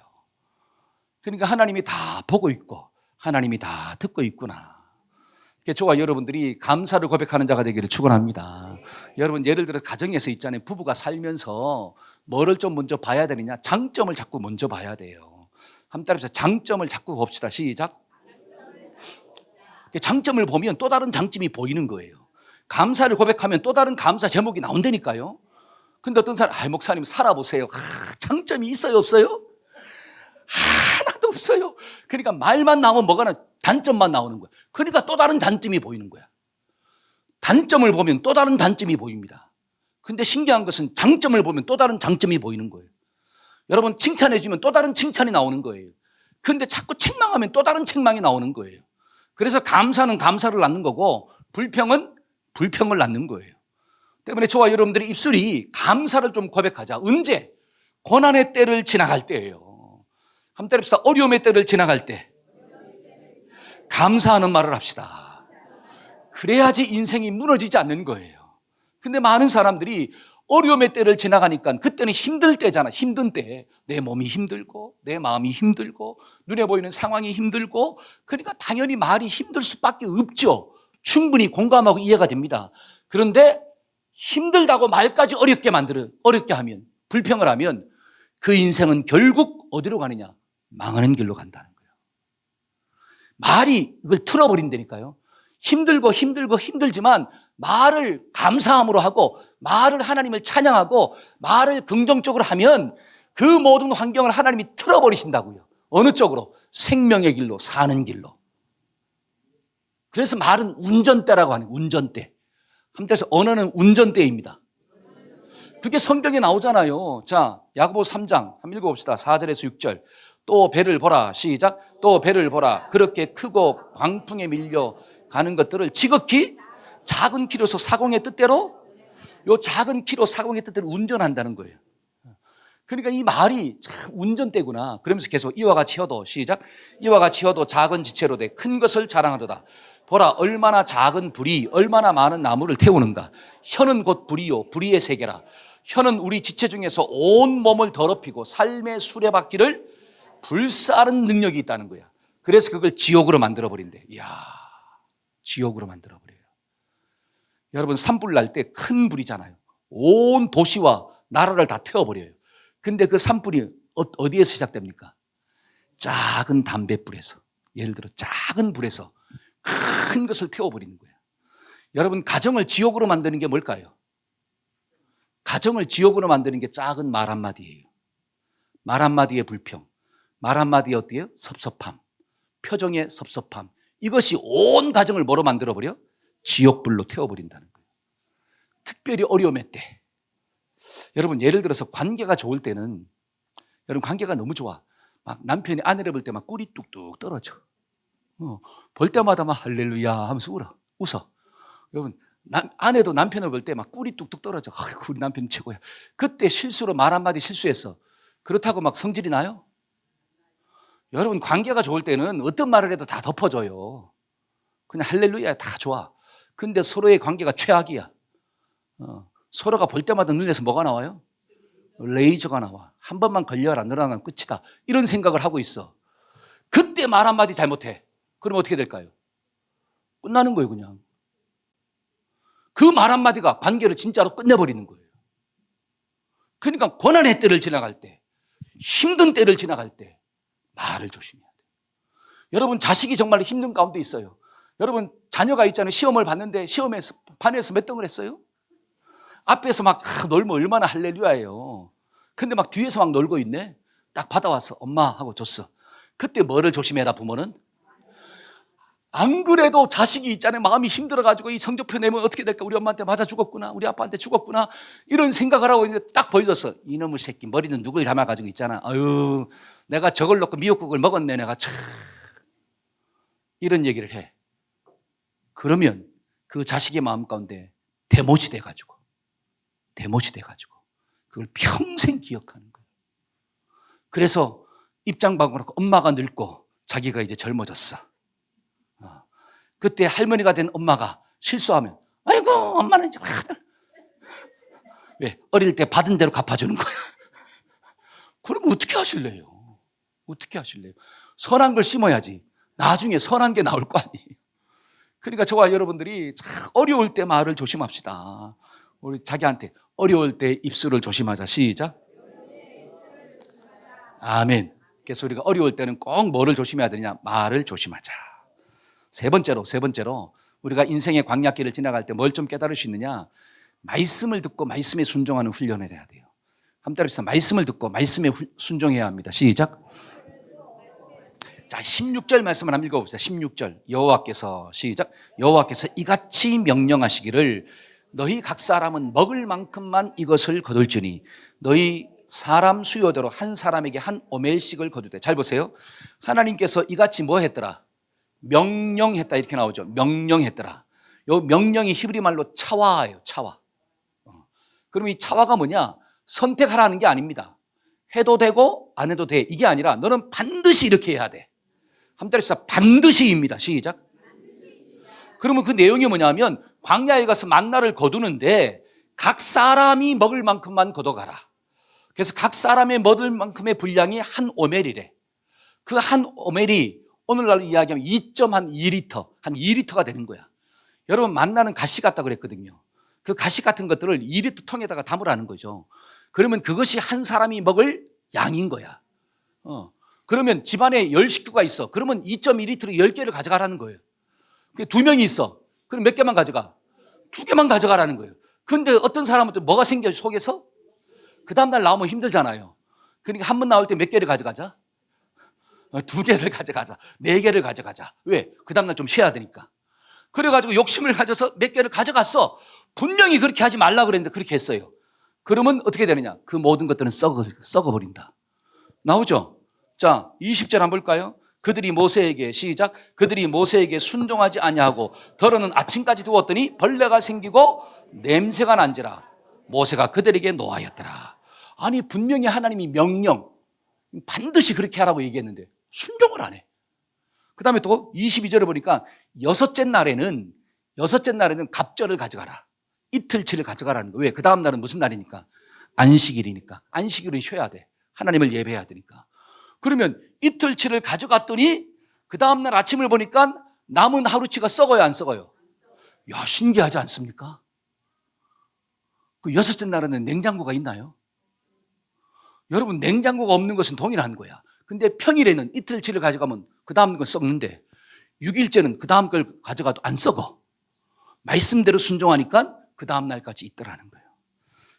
그러니까 하나님이 다 보고 있고 하나님이 다 듣고 있구나. 저와 여러분들이 감사를 고백하는 자가 되기를 축원합니다. 여러분, 예를 들어 가정에서 있잖아요. 부부가 살면서 뭐를 좀 먼저 봐야 되느냐? 장점을 자꾸 먼저 봐야 돼요. 한 따라서 장점을 자꾸 봅시다. 시작. 장점을 보면 또 다른 장점이 보이는 거예요. 감사를 고백하면 또 다른 감사 제목이 나온다니까요. 근데 어떤 사람, 목사님 살아보세요. 장점이 있어요, 없어요? 하나도 하나도 없어요. 그러니까 말만 나오면 뭐가 단점만 나오는 거야. 그러니까 또 다른 단점이 보이는 거야. 단점을 보면 또 다른 단점이 보입니다. 근데 신기한 것은 장점을 보면 또 다른 장점이 보이는 거예요. 여러분 칭찬해 주면 또 다른 칭찬이 나오는 거예요. 근데 자꾸 책망하면 또 다른 책망이 나오는 거예요. 그래서 감사는 감사를 낳는 거고 불평은 불평을 낳는 거예요. 때문에 저와 여러분들의 입술이 감사를 좀 고백하자. 언제? 고난의 때를 지나갈 때예요. 한번 때립시다. 어려움의 때를 지나갈 때 감사하는 말을 합시다. 그래야지 인생이 무너지지 않는 거예요. 근데 많은 사람들이 어려움의 때를 지나가니까 그때는 힘들 때잖아. 힘든 때 내 몸이 힘들고 내 마음이 힘들고 눈에 보이는 상황이 힘들고 그러니까 당연히 말이 힘들 수밖에 없죠. 충분히 공감하고 이해가 됩니다. 그런데 힘들다고 말까지 어렵게 하면 불평을 하면 그 인생은 결국 어디로 가느냐? 망하는 길로 간다는 거예요. 말이 이걸 틀어버린다니까요. 힘들지만 말을 감사함으로 하고 말을 하나님을 찬양하고 말을 긍정적으로 하면 그 모든 환경을 하나님이 틀어버리신다고요. 어느 쪽으로? 생명의 길로, 사는 길로. 그래서 말은 운전대라고 하는 거예요. 운전대. 한때에서 언어는 운전대입니다. 그게 성경에 나오잖아요. 자, 야고보 3장 한번 읽어봅시다. 4절에서 6절. 또 배를 보라. 시작. 또 배를 보라. 그렇게 크고 광풍에 밀려 가는 것들을 지극히 작은 키로서 사공의 뜻대로 요 작은 키로 사공의 뜻대로 운전한다는 거예요. 그러니까 이 말이 참 운전대구나. 그러면서 계속 이와 같이 혀도 시작. 이와 같이 혀도 작은 지체로 돼 큰 것을 자랑하도다. 보라 얼마나 작은 불이 얼마나 많은 나무를 태우는가. 혀는 곧 불이요 불의의 세계라. 혀는 우리 지체 중에서 온 몸을 더럽히고 삶의 수레바퀴를 불사르는 능력이 있다는 거야. 그래서 그걸 지옥으로 만들어버린대. 이야, 지옥으로 만들어버려요. 여러분 산불 날 때 큰 불이잖아요. 온 도시와 나라를 다 태워버려요. 근데 그 산불이 어디에서 시작됩니까? 작은 담뱃불에서. 예를 들어 작은 불에서 큰 것을 태워버리는 거예요. 여러분 가정을 지옥으로 만드는 게 뭘까요? 가정을 지옥으로 만드는 게 작은 말 한마디예요. 말 한마디의 불평, 말 한마디의 어때요? 섭섭함, 표정의 섭섭함. 이것이 온 가정을 뭐로 만들어버려? 지옥불로 태워버린다는 거예요. 특별히 어려움의 때. 여러분 예를 들어서 관계가 좋을 때는 여러분 관계가 너무 좋아. 막 남편이 아내를 볼 때 막 꿀이 뚝뚝 떨어져. 볼 때마다 막 할렐루야 하면서 웃어. 여러분 아내도 남편을 볼 때 막 꿀이 뚝뚝 떨어져. 우리 남편 최고야. 그때 실수로 말 한마디 실수했어. 그렇다고 막 성질이 나요? 여러분 관계가 좋을 때는 어떤 말을 해도 다 덮어줘요. 그냥 할렐루야 다 좋아. 근데 서로의 관계가 최악이야. 서로가 볼 때마다 눈에서 뭐가 나와요? 레이저가 나와. 한 번만 걸려라 늘어나면 끝이다. 이런 생각을 하고 있어. 그때 말 한마디 잘못해. 그럼 어떻게 될까요? 끝나는 거예요 그냥. 그 말 한마디가 관계를 진짜로 끝내버리는 거예요. 그러니까 고난의 때를 지나갈 때, 힘든 때를 지나갈 때 말을 조심해야 돼요. 여러분 자식이 정말 힘든 가운데 있어요. 여러분 자녀가 있잖아요. 시험을 봤는데 시험에서 반에서 몇 등을 했어요? 앞에서 막 놀면 얼마나 할렐루야예요. 근데 막 뒤에서 막 놀고 있네. 딱 받아왔어. 엄마 하고 줬어. 그때 뭐를 조심해라 부모는? 안 그래도 자식이 있잖아요. 마음이 힘들어가지고 이 성적표 내면 어떻게 될까? 우리 엄마한테 맞아 죽었구나. 우리 아빠한테 죽었구나. 이런 생각을 하고 있는데 딱 보여줬어. 이놈의 새끼 머리는 누굴 닮아가지고 있잖아. 아유, 내가 저걸 놓고 미역국을 먹었네. 내가 참. 이런 얘기를 해. 그러면 그 자식의 마음 가운데 대못이 돼가지고 그걸 평생 기억하는 거예요. 그래서 입장 바꾸고 엄마가 늙고 자기가 이제 젊어졌어. 그때 할머니가 된 엄마가 실수하면 아이고 엄마는 이제 왜? 어릴 때 받은 대로 갚아주는 거야. 그럼 어떻게 하실래요? 어떻게 하실래요? 선한 걸 심어야지 나중에 선한 게 나올 거 아니에요. 그러니까 저와 여러분들이 참 어려울 때 말을 조심합시다. 우리 자기한테 어려울 때 입술을 조심하자. 시작. 아멘. 그래서 우리가 어려울 때는 꼭 뭐를 조심해야 되느냐? 말을 조심하자. 세 번째로 우리가 인생의 광야길을 지나갈 때 뭘 좀 깨달을 수 있느냐? 말씀을 듣고 말씀에 순종하는 훈련을 해야 돼요. 한번 따라서 말씀을 듣고 말씀에 순종해야 합니다. 시작. 자, 16절 말씀을 한번 읽어봅시다. 16절. 여호와께서 시작. 여호와께서 이같이 명령하시기를 너희 각 사람은 먹을 만큼만 이것을 거둘지니 너희 사람 수요대로 한 사람에게 한 오멜씩을 거두되. 잘 보세요. 하나님께서 이같이 뭐 했더라? 명령했다 이렇게 나오죠. 명령했더라. 요 명령이 히브리 말로 차와예요. 차와. 그럼 이 차와가 뭐냐? 선택하라는 게 아닙니다. 해도 되고 안 해도 돼 이게 아니라 너는 반드시 이렇게 해야 돼. 한번 따라해서 반드시입니다. 시작. 그러면 그 내용이 뭐냐면 광야에 가서 만나를 거두는데 각 사람이 먹을 만큼만 거둬가라. 그래서 각 사람의 먹을 만큼의 분량이 한 오멜이래. 그 한 오멜이 오늘날로 이야기하면 2.2리터, 한 2리터가 되는 거야. 여러분 만나는 가시 같다 그랬거든요. 그 가시 같은 것들을 2리터 통에다가 담으라는 거죠. 그러면 그것이 한 사람이 먹을 양인 거야. 그러면 집안에 10식구가 있어. 그러면 2.2리터를 10개를 가져가라는 거예요. 2명이 있어. 그럼 몇 개만 가져가? 2개만 가져가라는 거예요. 그런데 어떤 사람은 또 뭐가 생겨 속에서? 그 다음날 나오면 힘들잖아요. 그러니까 한 번 나올 때 몇 개를 가져가자? 2개를 가져가자. 4개를 가져가자. 왜? 그 다음날 좀 쉬어야 되니까. 그래가지고 욕심을 가져서 몇 개를 가져갔어. 분명히 그렇게 하지 말라 그랬는데 그렇게 했어요. 그러면 어떻게 되느냐? 그 모든 것들은 썩어버린다. 나오죠? 자, 20절 한번 볼까요? 그들이 모세에게 시작. 그들이 모세에게 순종하지 아니하고 더러는 아침까지 두었더니 벌레가 생기고 냄새가 난지라 모세가 그들에게 노하였더라. 아니 분명히 하나님이 명령 반드시 그렇게 하라고 얘기했는데 순종을 안 해. 그 다음에 또 22절에 보니까 여섯째 날에는 갑절을 가져가라. 이틀치를 가져가라는 거예요. 왜? 그 다음 날은 무슨 날이니까? 안식일이니까. 안식일은 쉬어야 돼. 하나님을 예배해야 되니까. 그러면 이틀치를 가져갔더니 그 다음 날 아침을 보니까 남은 하루치가 썩어요, 안 썩어요? 야, 신기하지 않습니까? 그 여섯째 날에는 냉장고가 있나요? 여러분, 냉장고가 없는 것은 동일한 거야. 근데 평일에는 이틀치를 가져가면 그 다음 건 썩는데 6일째는 그 다음 걸 가져가도 안 썩어. 말씀대로 순종하니까 그 다음 날까지 있더라는 거예요.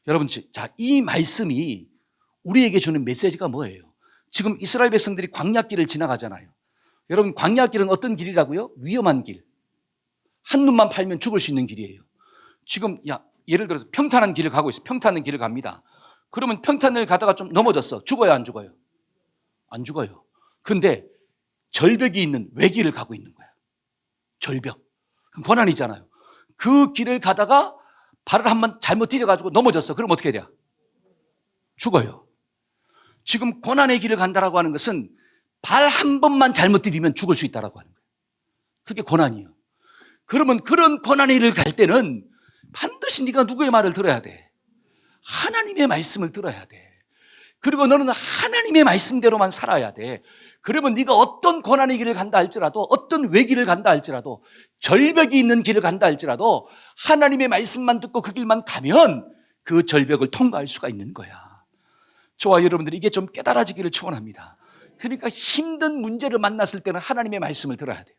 여러분, 자, 이 말씀이 우리에게 주는 메시지가 뭐예요? 지금 이스라엘 백성들이 광야길을 지나가잖아요. 여러분, 광야길은 어떤 길이라고요? 위험한 길. 한눈만 팔면 죽을 수 있는 길이에요. 지금 예를 들어서 평탄한 길을 가고 있어요. 평탄한 길을 갑니다. 그러면 평탄을 가다가 좀 넘어졌어. 죽어요, 안 죽어요? 안 죽어요. 근데 절벽이 있는 외길을 가고 있는 거야. 절벽. 고난이잖아요. 그 길을 가다가 발을 한번 잘못 디뎌가지고 넘어졌어. 그럼 어떻게 돼요? 죽어요. 지금 고난의 길을 간다라고 하는 것은 발 한 번만 잘못 디디면 죽을 수 있다라고 하는 거예요. 그게 고난이에요. 그러면 그런 고난의 길을 갈 때는 반드시 네가 누구의 말을 들어야 돼? 하나님의 말씀을 들어야 돼. 그리고 너는 하나님의 말씀대로만 살아야 돼. 그러면 네가 어떤 고난의 길을 간다 할지라도, 어떤 외길을 간다 할지라도, 절벽이 있는 길을 간다 할지라도 하나님의 말씀만 듣고 그 길만 가면 그 절벽을 통과할 수가 있는 거야. 저와 여러분들이 이게 좀 깨달아지기를 축원합니다. 그러니까 힘든 문제를 만났을 때는 하나님의 말씀을 들어야 돼요.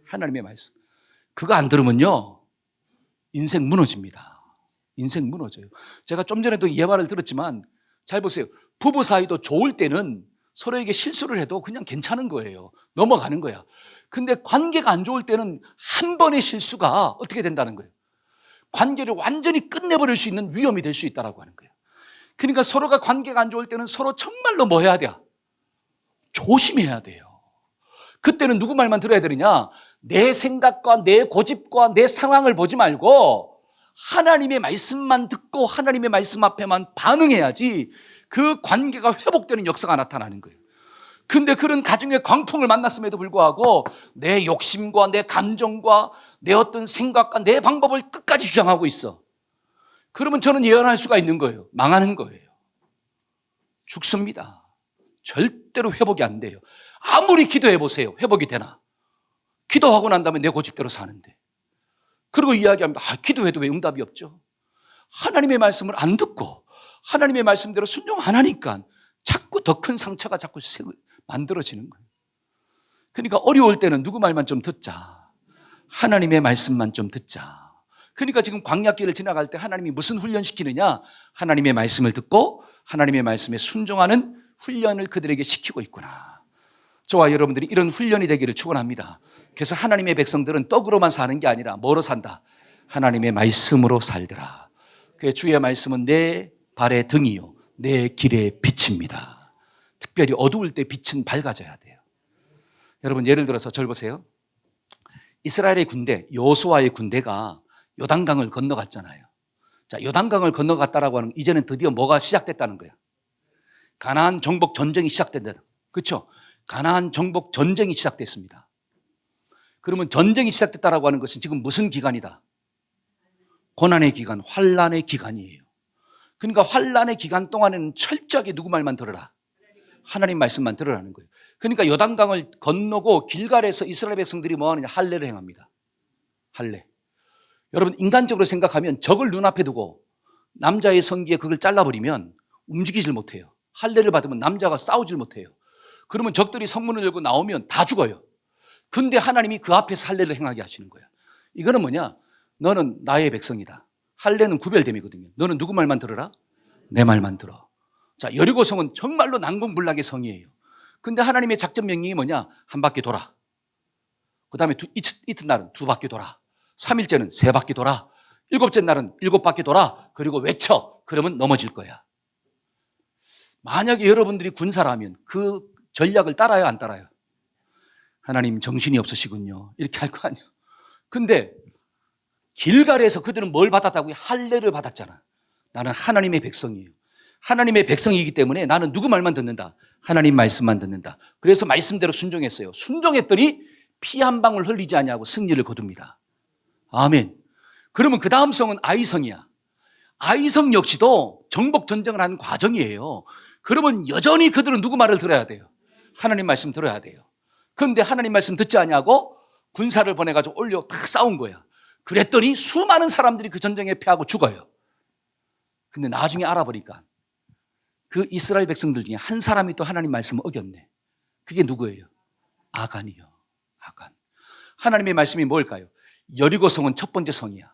하나님의 말씀. 그거 안 들으면요, 인생 무너집니다. 인생 무너져요. 제가 좀 전에도 예화를 들었지만 잘 보세요. 부부 사이도 좋을 때는 서로에게 실수를 해도 그냥 괜찮은 거예요. 넘어가는 거야. 근데 관계가 안 좋을 때는 한 번의 실수가 어떻게 된다는 거예요? 관계를 완전히 끝내버릴 수 있는 위험이 될 수 있다고 하는 거예요. 그러니까 서로가 관계가 안 좋을 때는 서로 정말로 뭐 해야 돼요? 조심해야 돼요. 그때는 누구 말만 들어야 되느냐? 내 생각과 내 고집과 내 상황을 보지 말고 하나님의 말씀만 듣고 하나님의 말씀 앞에만 반응해야지 그 관계가 회복되는 역사가 나타나는 거예요. 근데 그런 가정의 광풍을 만났음에도 불구하고 내 욕심과 내 감정과 내 어떤 생각과 내 방법을 끝까지 주장하고 있어. 그러면 저는 예언할 수가 있는 거예요. 망하는 거예요. 죽습니다. 절대로 회복이 안 돼요. 아무리 기도해 보세요. 회복이 되나? 기도하고 난 다음에 내 고집대로 사는데. 그리고 이야기합니다. 기도해도 왜 응답이 없죠? 하나님의 말씀을 안 듣고 하나님의 말씀대로 순종 안 하니까 자꾸 더 큰 상처가 자꾸 만들어지는 거예요. 그러니까 어려울 때는 누구 말만 좀 듣자. 하나님의 말씀만 좀 듣자. 그러니까 지금 광야길을 지나갈 때 하나님이 무슨 훈련시키느냐? 하나님의 말씀을 듣고 하나님의 말씀에 순종하는 훈련을 그들에게 시키고 있구나. 저와 여러분들이 이런 훈련이 되기를 축원합니다. 그래서 하나님의 백성들은 떡으로만 사는 게 아니라 뭐로 산다? 하나님의 말씀으로 살더라. 그 주의 말씀은 내 발의 등이요 내 길의 빛입니다. 특별히 어두울 때 빛은 밝아져야 돼요. 여러분 예를 들어서 저를 보세요. 이스라엘의 군대, 여호수아의 군대가 요단강을 건너갔잖아요. 자, 요단강을 건너갔다라고 하는 이제는 드디어 뭐가 시작됐다는 거예요. 가나안 정복 전쟁이 시작된다. 그렇죠? 가나안 정복 전쟁이 시작됐습니다. 그러면 전쟁이 시작됐다라고 하는 것은 지금 무슨 기간이다? 고난의 기간, 환난의 기간이에요. 그러니까 환난의 기간 동안에는 철저하게 누구 말만 들어라? 하나님 말씀만 들으라는 거예요. 그러니까 요단강을 건너고 길갈에서 이스라엘 백성들이 뭐 하느냐? 할례를 행합니다. 할례. 여러분 인간적으로 생각하면 적을 눈앞에 두고 남자의 성기에 그걸 잘라버리면 움직이질 못해요. 할례를 받으면 남자가 싸우질 못해요. 그러면 적들이 성문을 열고 나오면 다 죽어요. 근데 하나님이 그 앞에서 할례를 행하게 하시는 거야. 이거는 뭐냐? 너는 나의 백성이다. 할례는 구별됨이거든요. 너는 누구 말만 들어라? 내 말만 들어. 자, 여리고성은 정말로 난공불락의 성이에요. 근데 하나님의 작전 명령이 뭐냐? 한 바퀴 돌아. 그 다음에 이튿날은 두 바퀴 돌아. 3일째는 세 바퀴 돌아. 7째 날은 7바퀴 돌아. 그리고 외쳐. 그러면 넘어질 거야. 만약에 여러분들이 군사라면 그 전략을 따라요, 안 따라요? 하나님 정신이 없으시군요. 이렇게 할 거 아니에요. 근데 길갈에서 그들은 뭘 받았다고요? 할례를 받았잖아. 나는 하나님의 백성이에요. 하나님의 백성이기 때문에 나는 누구 말만 듣는다? 하나님 말씀만 듣는다. 그래서 말씀대로 순종했어요. 순종했더니 피 한 방울 흘리지 아니하고 승리를 거둡니다. 아멘. 그러면 그 다음 성은 아이성이야. 아이성 역시도 정복 전쟁을 하는 과정이에요. 그러면 여전히 그들은 누구 말을 들어야 돼요? 하나님 말씀 들어야 돼요. 그런데 하나님 말씀 듣지 아니하고 군사를 보내가지고 올려 딱 싸운 거야. 그랬더니 수많은 사람들이 그 전쟁에 패하고 죽어요. 근데 나중에 알아보니까 그 이스라엘 백성들 중에 한 사람이 또 하나님 말씀을 어겼네. 그게 누구예요? 아간이요. 아간. 하나님의 말씀이 뭘까요? 여리고성은 첫 번째 성이야.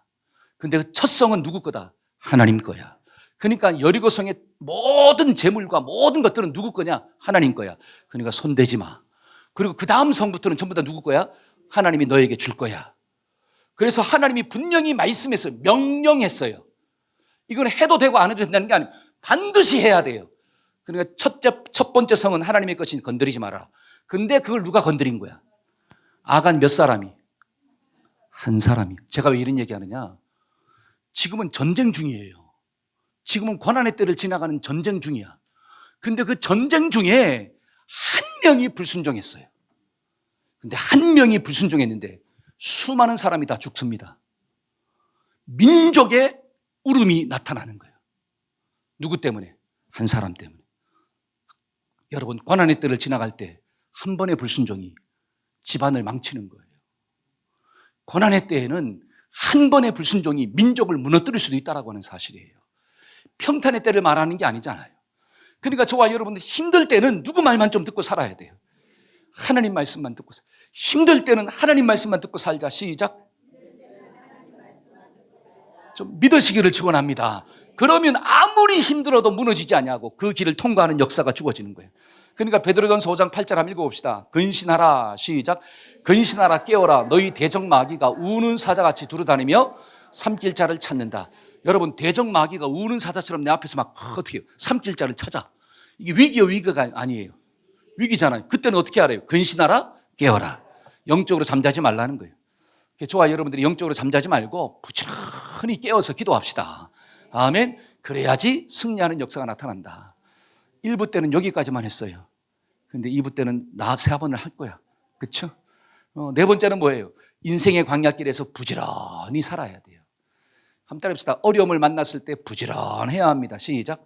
근데 그 첫 성은 누구 거다? 하나님 거야. 그러니까 여리고성의 모든 재물과 모든 것들은 누구 거냐? 하나님 거야. 그러니까 손대지 마. 그리고 그 다음 성부터는 전부 다 누구 거야? 하나님이 너에게 줄 거야. 그래서 하나님이 분명히 말씀했어요. 명령했어요. 이건 해도 되고 안 해도 된다는 게 아니에요. 반드시 해야 돼요. 그러니까 첫 번째 성은 하나님의 것이니 건드리지 마라. 근데 그걸 누가 건드린 거야? 아간 몇 사람이? 한 사람이. 제가 왜 이런 얘기하느냐? 지금은 전쟁 중이에요. 지금은 고난의 때를 지나가는 전쟁 중이야. 근데 그 전쟁 중에 한 명이 불순종했어요. 근데 한 명이 불순종했는데 수많은 사람이 다 죽습니다. 민족의 울음이 나타나는 거예요. 누구 때문에? 한 사람 때문에. 여러분, 고난의 때를 지나갈 때 한 번의 불순종이 집안을 망치는 거예요. 고난의 때에는 한 번의 불순종이 민족을 무너뜨릴 수도 있다고 하는 사실이에요. 평탄의 때를 말하는 게 아니잖아요. 그러니까 저와 여러분들 힘들 때는 누구 말만 좀 듣고 살아야 돼요. 하나님 말씀만 듣고 살아요. 힘들 때는 하나님 말씀만 듣고 살자. 시작. 좀 믿으시기를 축원합니다. 그러면 아무리 힘들어도 무너지지 아니하고 그 길을 통과하는 역사가 주어지는 거예요. 그러니까 베드로전서 5장 8절 한번 읽어봅시다. 근신하라. 시작. 근신하라. 깨어라. 너희 대적마귀가 우는 사자같이 두루다니며 삼킬 자를 찾는다. 여러분, 대적마귀가 우는 사자처럼 내 앞에서 막 어떻게 해요? 삼킬 자를 찾아. 이게 위기요, 위기가 아니에요. 위기잖아요. 그때는 어떻게 하래요? 근신하라. 깨어라. 영적으로 잠자지 말라는 거예요. 저와 여러분들이 영적으로 잠자지 말고 부지런히 깨어서 기도합시다. 아멘. 그래야지 승리하는 역사가 나타난다. 1부 때는 여기까지만 했어요. 근데 2부 때는 나 3번을 할 거야. 그렇죠? 네 번째는 뭐예요? 인생의 광야길에서 부지런히 살아야 돼요. 한번 따라합시다. 어려움을 만났을 때 부지런해야 합니다. 시작.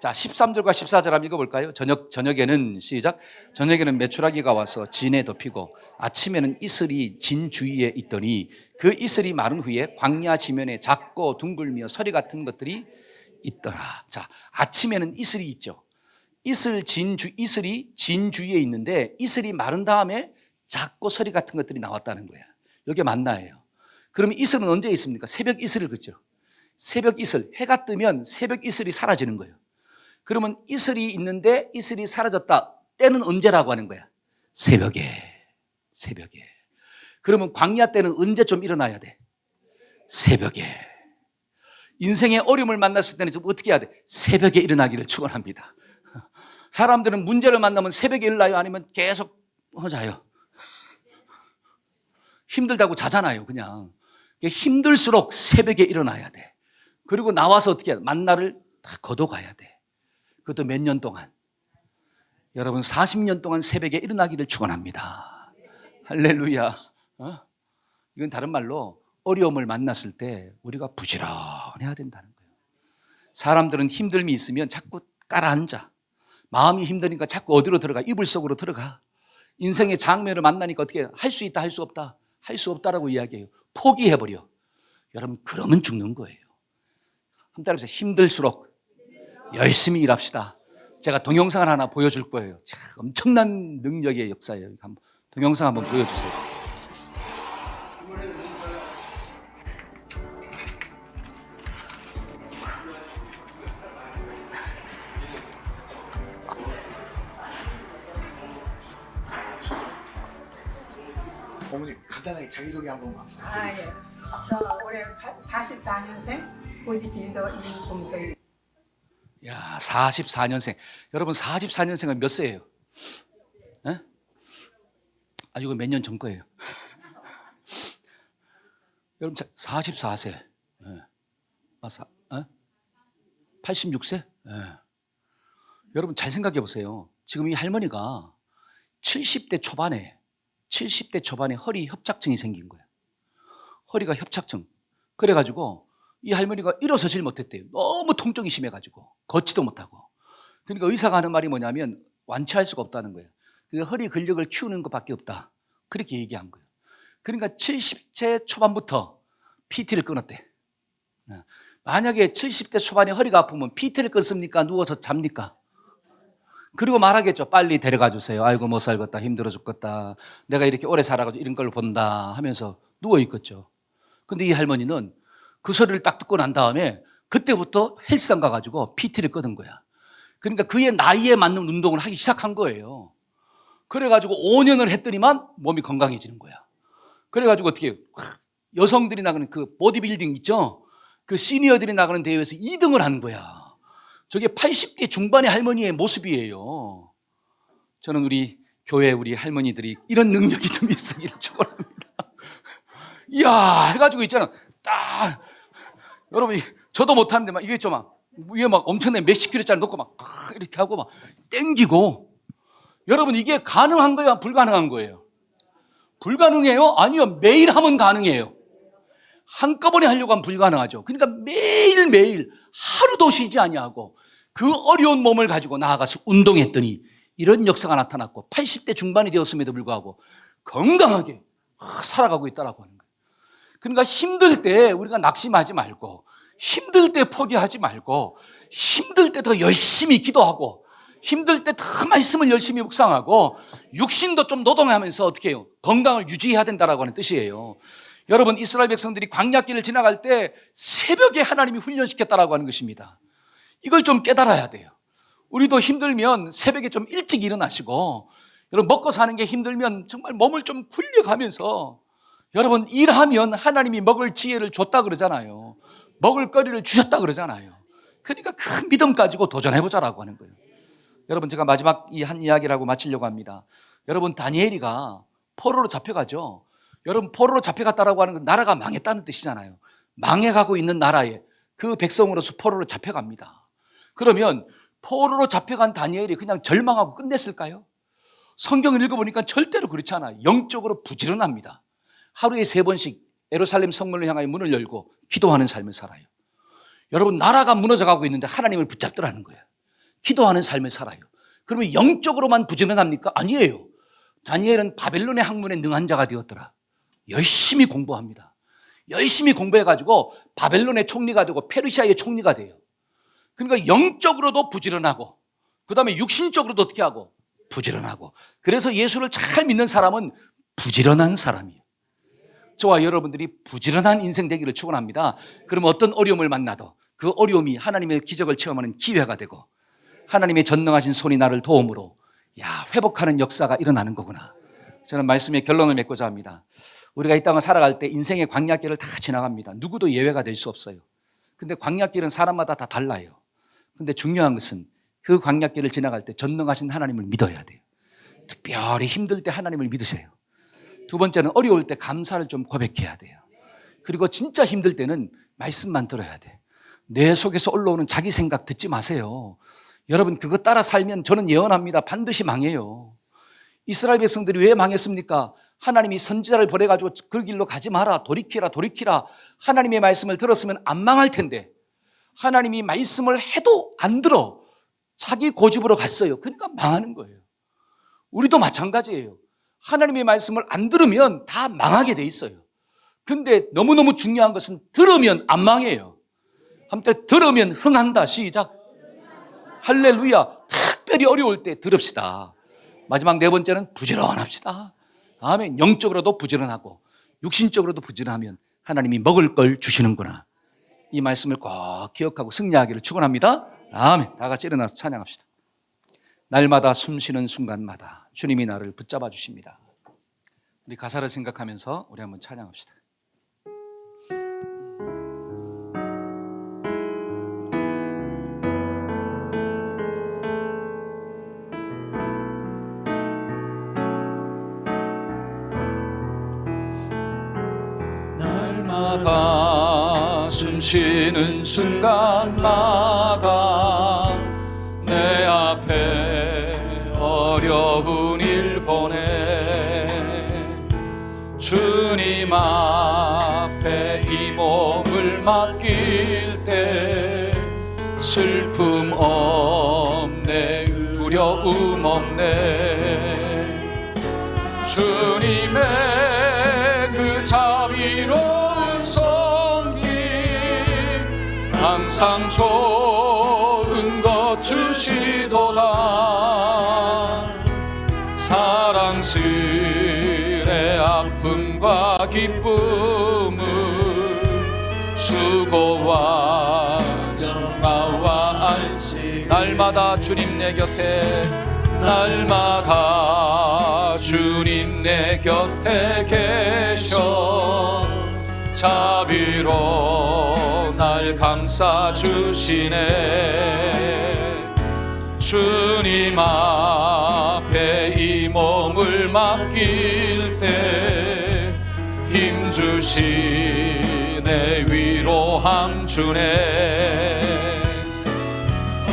자, 13절과 14절 한번 읽어볼까요? 저녁에는 시작. 저녁에는 메추라기가 와서 진에 덮이고 아침에는 이슬이 진 주위에 있더니 그 이슬이 마른 후에 광야 지면에 작고 둥글며 서리 같은 것들이 있더라. 자, 아침에는 이슬이 있죠. 이슬이 진 주위에 있는데 이슬이 마른 다음에 작고 서리 같은 것들이 나왔다는 거야. 이게 만나예요. 그러면 이슬은 언제 있습니까? 새벽 이슬을 그죠. 새벽 이슬, 해가 뜨면 새벽 이슬이 사라지는 거예요. 그러면 이슬이 있는데 이슬이 사라졌다. 때는 언제라고 하는 거야? 새벽에. 그러면 광야 때는 언제쯤 일어나야 돼? 새벽에. 인생의 어려움을 만났을 때는 좀 어떻게 해야 돼? 새벽에 일어나기를 축원합니다. 사람들은 문제를 만나면 새벽에 일어나요? 아니면 계속 자요? 힘들다고 자잖아요, 그냥. 힘들수록 새벽에 일어나야 돼. 그리고 나와서 어떻게 해야 돼? 만나를 다 거둬가야 돼. 그것도 몇 년 동안. 여러분 40년 동안 새벽에 일어나기를 축원합니다. 할렐루야. 이건 다른 말로 어려움을 만났을 때 우리가 부지런해야 된다는 거예요. 사람들은 힘듦이 있으면 자꾸 깔아앉아. 마음이 힘드니까 자꾸 어디로 들어가? 이불 속으로 들어가. 인생의 장면을 만나니까 어떻게 할 수 있다, 할 수 없다? 할 수 없다라고 이야기해요. 포기해버려. 여러분 그러면 죽는 거예요. 한 따라서 힘들수록 열심히 일합시다. 제가 동영상을 하나 보여줄 거예요. 참 엄청난 능력의 역사예요. 동영상 한번 보여주세요. 어머니 간단하게 자기소개 한번 합시다. 예. 저 올해 44년생 보디빌더 임종서입니다. 야, 44년생. 여러분 44년생은 몇 세예요? 에? 아, 이거 몇 년 전 거예요. 여러분 44세. 예. 86세? 예. 여러분 잘 생각해 보세요. 지금 이 할머니가 70대 초반에 허리 협착증이 생긴 거예요. 허리가 협착증. 그래가지고 이 할머니가 일어서질 못했대요. 너무 통증이 심해가지고 걷지도 못하고. 그러니까 의사가 하는 말이 뭐냐면 완치할 수가 없다는 거예요. 그러니까 허리 근력을 키우는 것밖에 없다. 그렇게 얘기한 거예요. 그러니까 70세 초반부터 PT를 끊었대. 만약에 70대 초반에 허리가 아프면 PT를 끊습니까? 누워서 잡니까? 그리고 말하겠죠. 빨리 데려가 주세요. 아이고 못 살겠다. 힘들어 죽겠다. 내가 이렇게 오래 살아가지고 이런 걸 본다 하면서 누워 있겠죠. 근데 이 할머니는 그 소리를 딱 듣고 난 다음에 그때부터 헬스장 가가지고 PT를 끊은 거야. 그러니까 그의 나이에 맞는 운동을 하기 시작한 거예요. 그래가지고 5년을 했더니만 몸이 건강해지는 거야. 그래가지고 어떻게 해요? 여성들이 나가는 그 보디빌딩 있죠? 그 시니어들이 나가는 대회에서 2등을 한 거야. 저게 80대 중반의 할머니의 모습이에요. 저는 우리 교회 우리 할머니들이 이런 능력이 좀 있으기를 축원합니다. 이야 해가지고 있잖아. 딱 여러분 저도 못하는데 막 이게 좀 막 위에 막 엄청나게 몇십 킬로짜리 놓고 막 이렇게 하고 막 땡기고. 여러분 이게 가능한 거야 불가능한 거예요? 불가능해요? 아니요, 매일 하면 가능해요. 한꺼번에 하려고 하면 불가능하죠. 그러니까 매일매일 하루도 쉬지 아니하고 그 어려운 몸을 가지고 나아가서 운동했더니 이런 역사가 나타났고 80대 중반이 되었음에도 불구하고 건강하게 살아가고 있다라고 하는 거예요. 그러니까 힘들 때 우리가 낙심하지 말고, 힘들 때 포기하지 말고, 힘들 때 더 열심히 기도하고, 힘들 때 더 말씀을 열심히 묵상하고, 육신도 좀 노동하면서 어떻게 해요? 건강을 유지해야 된다라고 하는 뜻이에요. 여러분 이스라엘 백성들이 광야길을 지나갈 때 새벽에 하나님이 훈련시켰다라고 하는 것입니다. 이걸 좀 깨달아야 돼요. 우리도 힘들면 새벽에 좀 일찍 일어나시고, 여러분 먹고 사는 게 힘들면 정말 몸을 좀 굴려가면서, 여러분 일하면 하나님이 먹을 지혜를 줬다 그러잖아요. 먹을 거리를 주셨다 그러잖아요. 그러니까 큰 믿음 가지고 도전해보자라고 하는 거예요. 여러분 제가 마지막 이 한 이야기라고 마치려고 합니다. 여러분 다니엘이가 포로로 잡혀가죠. 여러분 포로로 잡혀갔다라고 하는 건 나라가 망했다는 뜻이잖아요. 망해가고 있는 나라에 그 백성으로서 포로로 잡혀갑니다. 그러면 포로로 잡혀간 다니엘이 그냥 절망하고 끝냈을까요? 성경을 읽어보니까 절대로 그렇지 않아요. 영적으로 부지런합니다. 하루에 3번씩 예루살렘 성문을 향하여 문을 열고 기도하는 삶을 살아요. 여러분 나라가 무너져가고 있는데 하나님을 붙잡더라는 거예요. 기도하는 삶을 살아요. 그러면 영적으로만 부지런합니까? 아니에요. 다니엘은 바벨론의 학문에 능한 자가 되었더라. 열심히 공부합니다. 열심히 공부해가지고 바벨론의 총리가 되고 페르시아의 총리가 돼요. 그러니까 영적으로도 부지런하고, 그 다음에 육신적으로도 어떻게 하고? 부지런하고. 그래서 예수를 잘 믿는 사람은 부지런한 사람이에요. 저와 여러분들이 부지런한 인생 되기를 축원합니다. 그러면 어떤 어려움을 만나도 그 어려움이 하나님의 기적을 체험하는 기회가 되고, 하나님의 전능하신 손이 나를 도움으로 회복하는 역사가 일어나는 거구나. 저는 말씀의 결론을 맺고자 합니다. 우리가 이 땅을 살아갈 때 인생의 광야길을 다 지나갑니다. 누구도 예외가 될 수 없어요. 근데 광야길은 사람마다 다 달라요. 근데 중요한 것은 그 광야길을 지나갈 때 전능하신 하나님을 믿어야 돼요. 특별히 힘들 때 하나님을 믿으세요. 두 번째는 어려울 때 감사를 좀 고백해야 돼요. 그리고 진짜 힘들 때는 말씀만 들어야 돼. 내 속에서 올라오는 자기 생각 듣지 마세요. 여러분 그거 따라 살면 저는 예언합니다. 반드시 망해요. 이스라엘 백성들이 왜 망했습니까? 하나님이 선지자를 보내가지고 그 길로 가지 마라, 돌이키라, 돌이키라. 하나님의 말씀을 들었으면 안 망할 텐데 하나님이 말씀을 해도 안 들어. 자기 고집으로 갔어요. 그러니까 망하는 거예요. 우리도 마찬가지예요. 하나님의 말씀을 안 들으면 다 망하게 돼 있어요. 근데 너무너무 중요한 것은 들으면 안 망해요. 한때 들으면 흥한다. 시작. 할렐루야. 특별히 어려울 때 들읍시다. 마지막 네 번째는 부지런합시다. 아멘. 영적으로도 부지런하고 육신적으로도 부지런하면 하나님이 먹을 걸 주시는구나. 이 말씀을 꼭 기억하고 승리하기를 축원합니다. 아멘. 다 같이 일어나서 찬양합시다. 날마다 숨쉬는 순간마다 주님이 나를 붙잡아 주십니다. 우리 가사를 생각하면서 우리 한번 찬양합시다. 날마다 숨쉬는 순간마다 내 앞에 어려운 일 보내 주님 앞에 이 몸을 맡길 때 슬픔 없네 두려움 없네 주님의 그 자비로운 손길 항상 좋은 것 주시도다 사랑스레 아픔과 기쁨을 수고와 평화와 안식 날마다 주님 내 곁에 날마다 주님 내 곁에 계셔 자비로 날 감싸주시네 주님 앞에 이 몸을 맡길 때 힘주시네 위로함 주네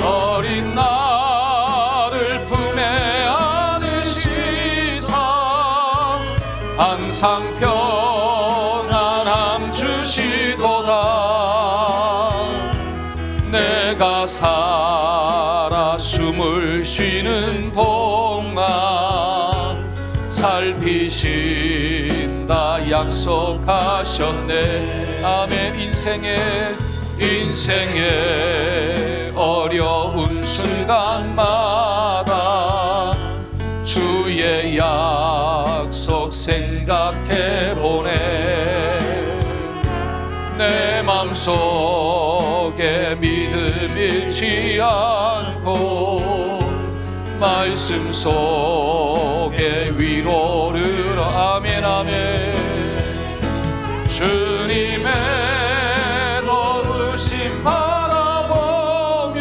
어린 나를 품에 안으시사 항상 평안함 주시도다 내가 살아 숨을 쉬는 동안 살피신다 약속하셨네 아멘 인생의 어려운 순간마다 주의 약속 생각해보네 내 맘속에 믿음 잃지 않고 말씀 속에 위로를 아멘 아멘 주님의 도우심 바라보며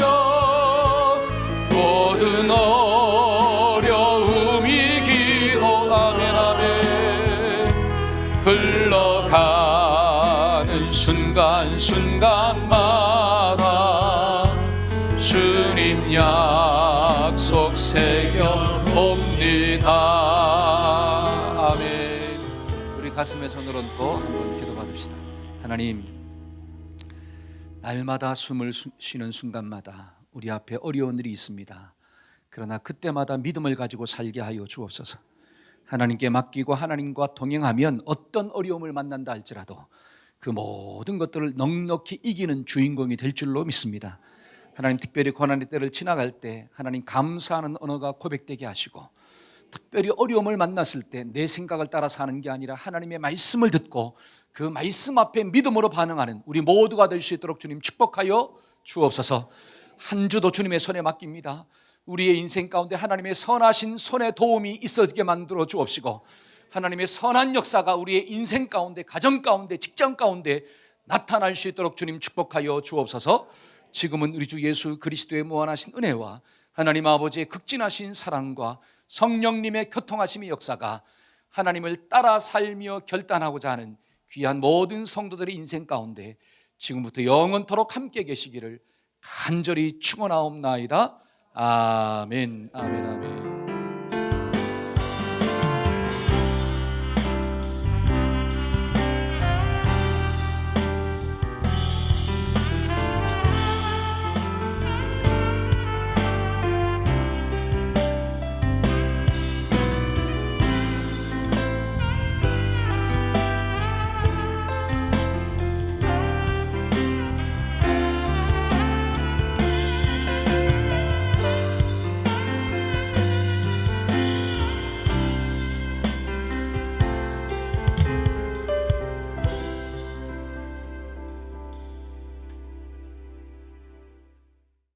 모든 어려움이 기도 아멘 아멘 흘러가는 순간순간마다 주님 약속 새겨봅니다 아멘 우리 가슴에 손을 얹고 한번 기도받읍시다 하나님 날마다 숨을 쉬는 순간마다 우리 앞에 어려운 일이 있습니다 그러나 그때마다 믿음을 가지고 살게 하여 주옵소서 하나님께 맡기고 하나님과 동행하면 어떤 어려움을 만난다 할지라도 그 모든 것들을 넉넉히 이기는 주인공이 될 줄로 믿습니다 하나님 특별히 고난의 때를 지나갈 때 하나님 감사하는 언어가 고백되게 하시고 특별히 어려움을 만났을 때 내 생각을 따라 사는 게 아니라 하나님의 말씀을 듣고 그 말씀 앞에 믿음으로 반응하는 우리 모두가 될 수 있도록 주님 축복하여 주옵소서 한 주도 주님의 손에 맡깁니다. 우리의 인생 가운데 하나님의 선하신 손의 도움이 있어지게 만들어 주옵시고, 하나님의 선한 역사가 우리의 인생 가운데, 가정 가운데, 직장 가운데 나타날 수 있도록 주님 축복하여 주옵소서. 지금은 우리 주 예수 그리스도의 무한하신 은혜와 하나님 아버지의 극진하신 사랑과 성령님의 교통하심의 역사가 하나님을 따라 살며 결단하고자 하는 귀한 모든 성도들의 인생 가운데 지금부터 영원토록 함께 계시기를 간절히 축원하옵나이다. 아멘, 아멘, 아멘.